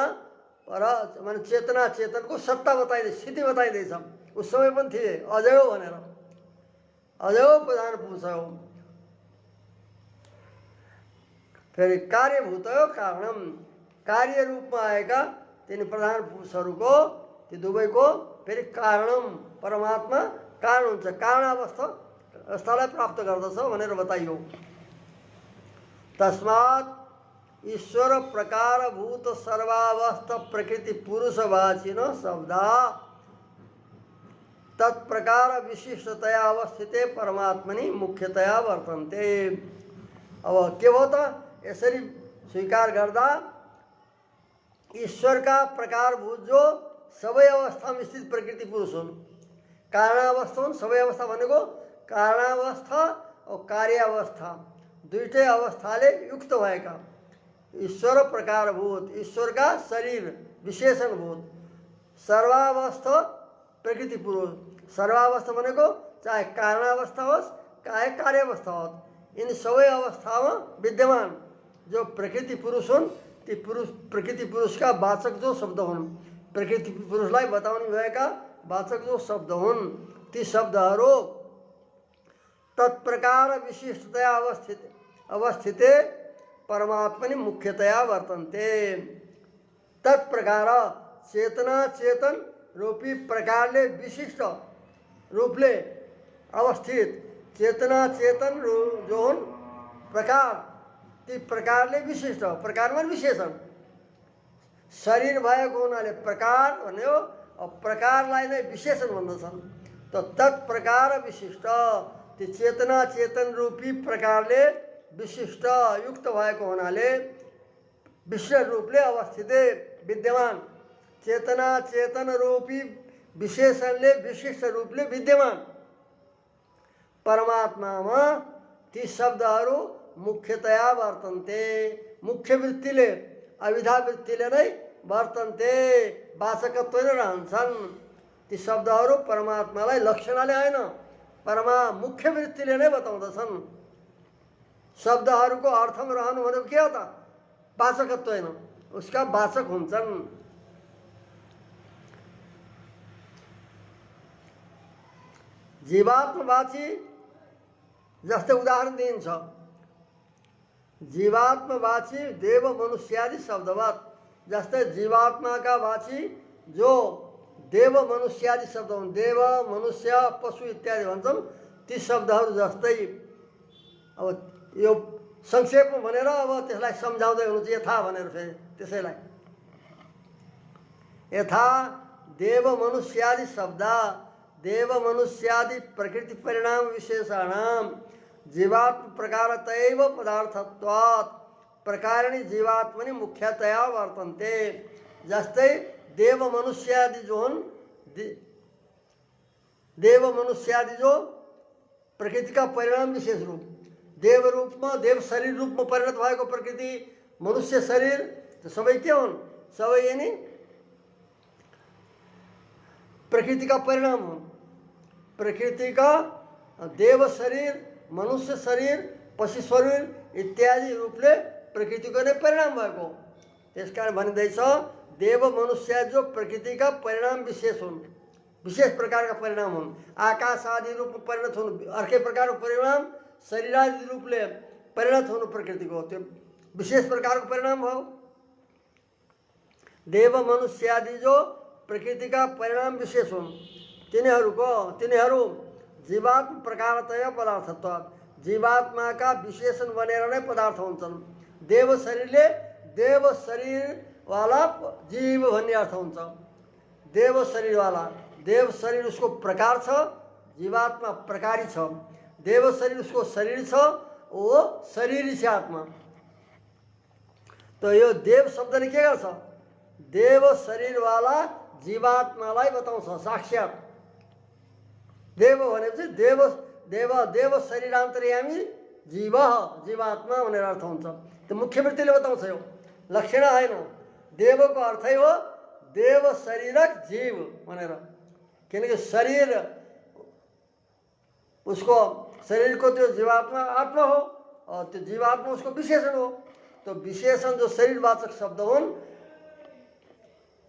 र माने चेतना चेतनको सत्ता बताइदिए, स्थिति बताइदिएछ। उस समय पनि थिए अजयो भनेर। अजयो प्रधान पुरुष हो। फेरि कार्यभूतयो कारणम, कार्य रूपमा आएका तिनी प्रधान पुरुषहरूको, ती दुवैको फेरि कारणम परमात्मा कारण हुन्छ। कारणावस्थालाई प्राप्त गर्दछ भनेर बताइयो। तस्मात् ईश्वर प्रकारभूत सर्वावस्थ प्रकृति पुरुषवाचिन शब्दा तत्प्रकार विशिष्टतया अवस्थिते परमात्मनि मुख्यतया वर्तन्ते। अब के भयो त? यसरी स्वीकार गर्दा ईश्वरका प्रकारभूत जो सबै अवस्थामा स्थित प्रकृति पुरुष हुन्, कारणावस्था हुन्। सबै अवस्था भनेको कारणावस्था और कार्यावस्था दुईटै अवस्थाले युक्त भएका ईश्वर प्रकारभूत, ईश्वरका शरीर विशेषणभूत सर्वावस्था प्रकृति पुरुष। सर्वावस्था भनेको चाहे कारणावस्था होस् चाहे कार्यावस्था होस्, इन सबै अवस्थामा विद्यमान जो प्रकृति पुरुष हुन्, ती प्रकृति पुरुषका वाचक जो शब्द हुन्, प्रकृति पुरुषलाई बताउने भएका वाचक जो शब्द हुन्, ती शब्दहरू तत्प्रकार विशिष्टतया अवस्थिते परमात्मनि मुख्यतया वर्तन्ते। तत्प्रकार चेतना चेतन रूपी प्रकारले विशिष्ट रूपले अवस्थित चेतना चेतन जो हुन् प्रकार, ती प्रकारले विशिष्ट, प्रकार माने विशेषण। शरीर भएको हुनाले प्रकार भन्यो, अब प्रकारलाई नै विशेषण भन्दछन्। त तत्प्रकार विशिष्ट, ती चेतना चेतन रूपी प्रकारले विशिष्ट युक्त भएको हुनाले विशिष्ट रूपले अवस्थित विद्यमान, चेतना चेतन रूपी विशेषणले विशिष्ट रूपले विद्यमान परमात्मामा ती शब्दहरू मुख्यतया वर्तन्ते। मुख्य वृत्तिले, अविधा वृत्तिले नै वर्तन्ते, वाचकत्व नै रहन्छन्। ती शब्दहरू परमात्मालाई लक्षणले होइन, मुख्य वृत्तिले नै बताउँदछन्। शब्दहरूको अर्थमा रहनु भनेको के हो त? वाचकत्व होइन, उसका वाचक हुन्छन्। जीवात्मवाची जस्तै उदाहरण दिइन्छ। जीवात्मवाची देव मनुष्यादि शब्दवत्, जस्तै जीवात्माका वाची जो देव मनुष्यादि शब्द हुन्, देव मनुष्य पशु इत्यादि भन्छन्, ती शब्दहरू जस्तै। अब यो संक्षेपमा भनेर अब त्यसलाई सम्झाउँदै हुनु चाहिँ यथा भनेर फेरि त्यसैलाई यथा देव मनुष्यादि शब्द देव मनुष्यादि प्रकृति परिणाम विशेषाणाम जीवात्म प्रकारतैव पदार्थत्वात् प्रकारिणी जीवात्मनि मुख्यतया वर्तन्ते। जस्तै देव मनुष्यादि जो हुन्, देव मनुष्यादि जो प्रकृतिका परिणाम विशेष रूप, देव रूपमा देव शरीर रूपमा परिणत भएको प्रकृति मनुष्य शरीर त सबै के हुन्? सबै यिनी प्रकृतिका परिणाम हुन्। प्रकृतिका देव शरीर, मनुष्य शरीर, पशु शरीर इत्यादि रूपले प्रकृतिको नै परिणाम भएको। त्यसकारण भनिँदैछ देव मनुष्य जो प्रकृतिका परिणाम विशेष हुन्, विशेष प्रकारका परिणाम हुन्। आकाश आदि रूपमा परिणत हुनु अर्कै प्रकारको परिणाम, शरीर आदि रूपले परिणत हुनु प्रकृतिको त्यो विशेष प्रकारको परिणाम भयो। देव मनुष्यादि जो प्रकृतिका परिणाम विशेष हुन् तिनीहरू जीवात्म प्रकारतया पदार्थत्व जीवात्माका विशेषण बनेर नै पदार्थ हुन्छन्। देव शरीरले देव शरीरवाला जीव भन्ने अर्थ हुन्छ। देव शरीरवाला, देव शरीर उसको प्रकार छ, जीवात्मा प्रकारी छ। देव शरीर उसको शरीर छ, वो शरीरी छ आत्मा। तो यो देव शब्दले के गर्छ? देव शरीरवाला जीवात्मालाई बताउँछ साक्षात। देव भनेपछि देव देव देव शरीरान्तर्यामी जीव जीवात्मा भनेर अर्थ हुन्छ। त्यो मुख्य वृत्तिले बताउँछ, यो लक्षण होइन। देवको अर्थै हो देव शरीरक जीव भनेर, किनकि शरीर उसको शरीरको त्यो जीवात्मा आत्मा हो, त्यो जीवात्मा उसको विशेषण हो। तो विशेषण जो शरीरवाचक शब्द हुन्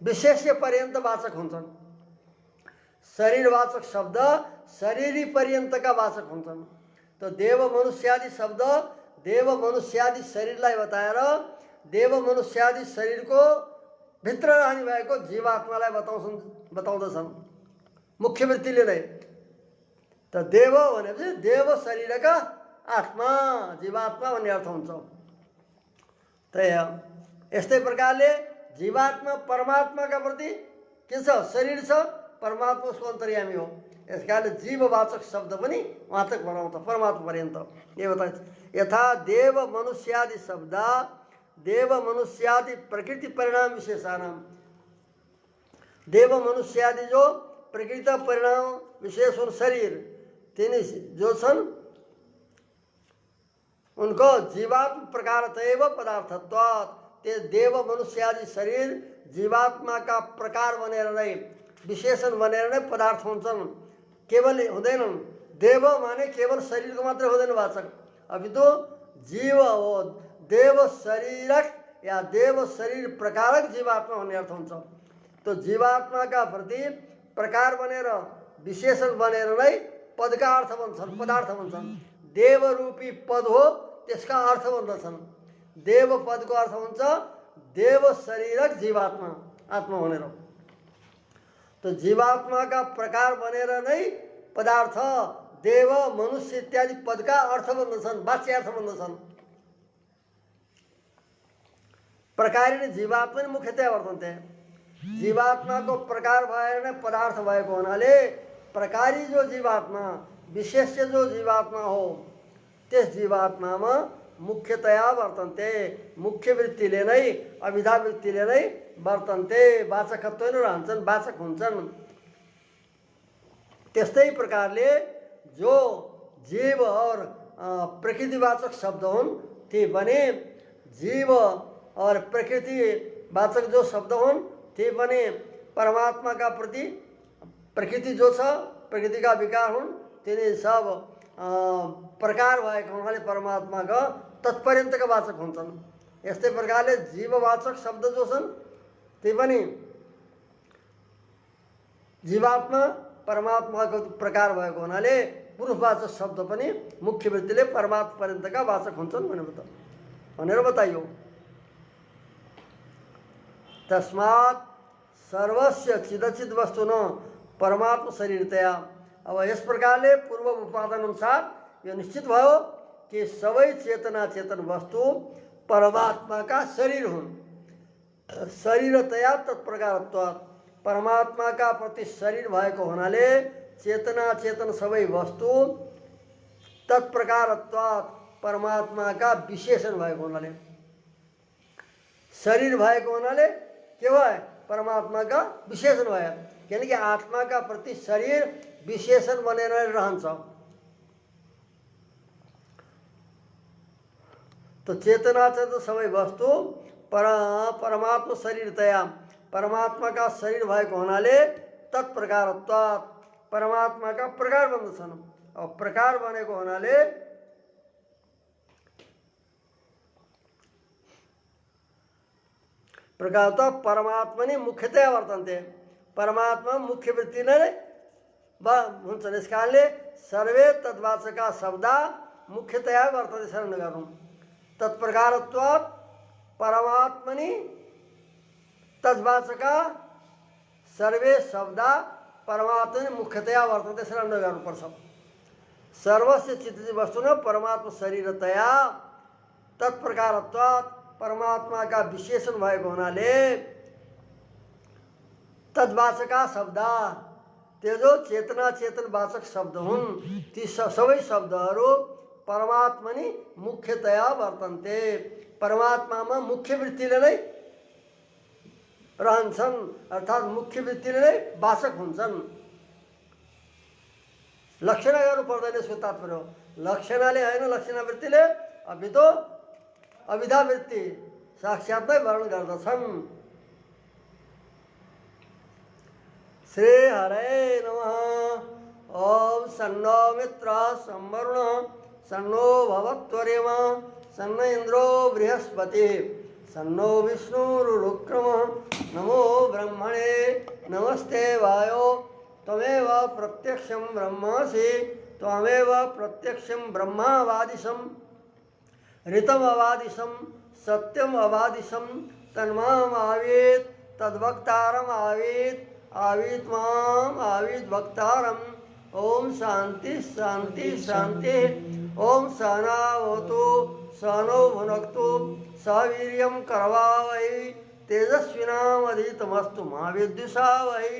विशेष्य पर्यन्त वाचक हुन्छन्। शरीरवाचक शब्द शरीरी पर्यन्तका वाचक हुन्छन्। तो देव मनुष्यादि शब्द देव मनुष्यादि शरीरलाई बताएर देव मनुष्यादि शरीरको भित्र रहने भएको जीवात्मालाई बताउँदछन् मुख्य वृत्तिले नै। त देव भनेपछि देव शरीरका आत्मा जीवात्मा भन्ने अर्थ हुन्छ। त यस्तै प्रकारले जीवात्मा परमात्माका प्रति के छ? शरीर छ, परमात्मा उसको अन्तर्यामी हो। यस कारणले जीववाचक शब्द पनि वाचक बनाउँछ परमात्मा पर्यन्त। यो बताइन्छ यथा देव मनुष्यादि शब्द देव मनुष्यादि प्रकृति परिणाम विशेषाणाम। देव मनुष्यादि जो प्रकृति परिणाम विशेष हुन् शरीर, तिनी जो छन् उनको जीवात्म प्रकारतैव पदार्थत्वात्। ते देव मनुष्यादि शरीर जीवात्मा का प्रकार बनेर नै विशेषण बनेर नै पदार्थ हुन्छन्, केवल हुँदैनन्। देव माने केवल शरीरको मात्र हुँदैन वाचक, अभी तो जीव हो देव शरीरक या देव शरीर प्रकारक जीवात्मा भन्ने अर्थ हुन्छ। तो जीवात्मा का प्रति प्रकार बनेर विशेषण बनेर नै पदका अर्थ बन्छन्, पदार्थ बन्छन्। देव रूपी पद हो त्यसका अर्थ बन्दछन्। देव पद को अर्थ हुन्छ देव शरीरक जीवात्मा आत्मा भनेर। तो जीवात्मा का प्रकार बनेर नै पदार्थ देव मनुष्य इत्यादि पद का अर्थ बन्दछन्, वाच्य अर्थ बन्दछन्। प्रकारिणी जीवात्मा नै मुख्यतया वर्तन्ते। जीवात्मा को प्रकार भएर नै पदार्थ भएको हुनाले प्रकारी जो जीवात्मा विशेष्य जो जीवात्मा हो त्यस जीवात्मामा मुख्यतया वर्तन्ते। मुख्य वृत्तिले नै अभिधा वृत्तिले नै वर्तन्ते, वाचकत्व नै रहन्छन्, वाचक हुन्छन्। त्यस्तै प्रकारले जो जीव और प्रकृतिवाचक शब्द हुन् ती पनि जीव और प्रकृतिवाचक जो शब्द हुन् ती पनि परमात्मा का प्रति प्रकृति जो छ प्रकृति का विकार हुन् तिनी सब प्रकार भएको हुनाले परमात्मा का तत्पर्यन्तका वाचक हुन्छन्। यस्तै प्रकारले जीववाचक शब्द जो छन् ती पनि जीवात्मा परमात्माको प्रकार भएको हुनाले पुरुषवाचक शब्द पनि मुख्य वृत्तिले परमात्मा पर्यन्तका वाचक हुन्छन् भनेर बताइयो। तस्मात् सर्वस्य चिदचिद वस्तु न परमात्मा शरीरतया। अब यस प्रकारले पूर्व उपादान अनुसार यो निश्चित भयो कि सबै चेतना चेतन वस्तु परमात्मा का शरीर हुन्। शरीरतया तत्प्रकारत्वात् परमात्मा का प्रति शरीर भएको हुनाले चेतना चेतन सबै वस्तु तत्प्रकारत्वात् परमात्मा का विशेषण भएको हुनाले, शरीर भएको हुनाले के भयो? परमात्मा का विशेषण भयो। यानी कि आत्मा का प्रति शरीर विशेषण बनेर रहन्छ। तो चेतना चेतन सबै वस्तु परमात्मा शरीरतया परमात्मा का शरीर भएको हुनाले तत्प्रकारत्वात् परमात्मा का प्रकार बन्दछन्। अब प्रकार बनेको हुनाले प्रकार त परमात्मा नै मुख्यतया वर्तन्ते। परमात्मा मुख्य वृत्ति नै हुन्छन्। यस कारणले सर्वे तद्वाचका शब्दा मुख्यतया वर्तते। शरण गर्नु तत्प्रकारत्वात् परमात्मनि तद्वाचका सर्वे शब्दा परमात्मनि मुख्यतया वर्तते। शरण गर्नुपर्छ। सर्वस्य चित्त वस्तुना परमात्मा शरीरतया तत्प्रकारत्वात् परमात्मा का विशेषण भएको हुनाले तद्वाचका शब्दा त्यो जो चेतना चेतन वाचक शब्द हुन् ती सबै शब्दहरू परमात्मा नि मुख्यतया वर्तन्ते। परमात्मामा मुख्य वृत्तिले नै रहन्छन्, अर्थात् मुख्य वृत्तिले नै वाचक हुन्छन्। लक्षणा गर्नु पर्दैन यसको तात्पर्य हो। लक्षणाले होइन, लक्षणा वृत्तिले अभितो अभिधा वृत्ति साक्षात नै वर्णन गर्दछन्। श्री हरे नमः। ओम सन्नो मित्र संवरुण सन्नो भवत्वरेम सन्न इंद्रो बृहस्पति सन्नो विष्णुरुक्रम नमो ब्रह्मणे नमस्ते वायो त्वमेव प्रत्यक्षं ब्रह्मासि त्वमेव प्रत्यक्षं ब्रह्मावादिशं ऋतम अवादिशं सत्यम अवादिशं तन्माम आवीत तद्वक्तारम आवीत आवीत माम आवीत वक्तारम। ओम शांति शांति शांति। ओम सहनावतु सहनौ भुनक्तु सवीर्यं करवावहै तेजस्विनावधीतमस्तु मा विद्विषावहै।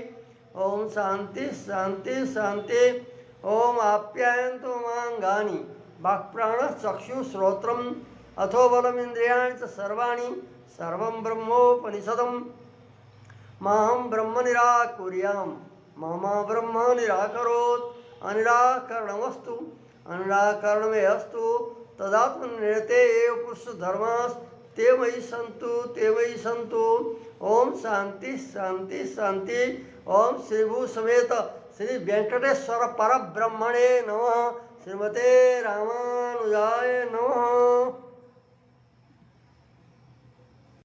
ओम शांति शांति शांति। ओम आप्यायन्तु ममाङ्गानि वाक्प्राणचक्षुश्रोत्रम् अथो बलमिन्द्रियाणि च सर्वाणि सर्वं ब्रह्मोपनिषदम् माहं ब्रह्म निराकुर्यां मम ब्रह्म निराकरोत्। अनिराकरणमस्तु अनिराकरणमेऽस्तु तदात्मनिरते एव पुरुषधर्मास् ते मयि सन्तु। ओम शांति शांति शांति। ओम श्रीभू समेत श्री वेंकटेश्वर परब्रह्मणे नमः। श्रीमते रामानुजाय नमः।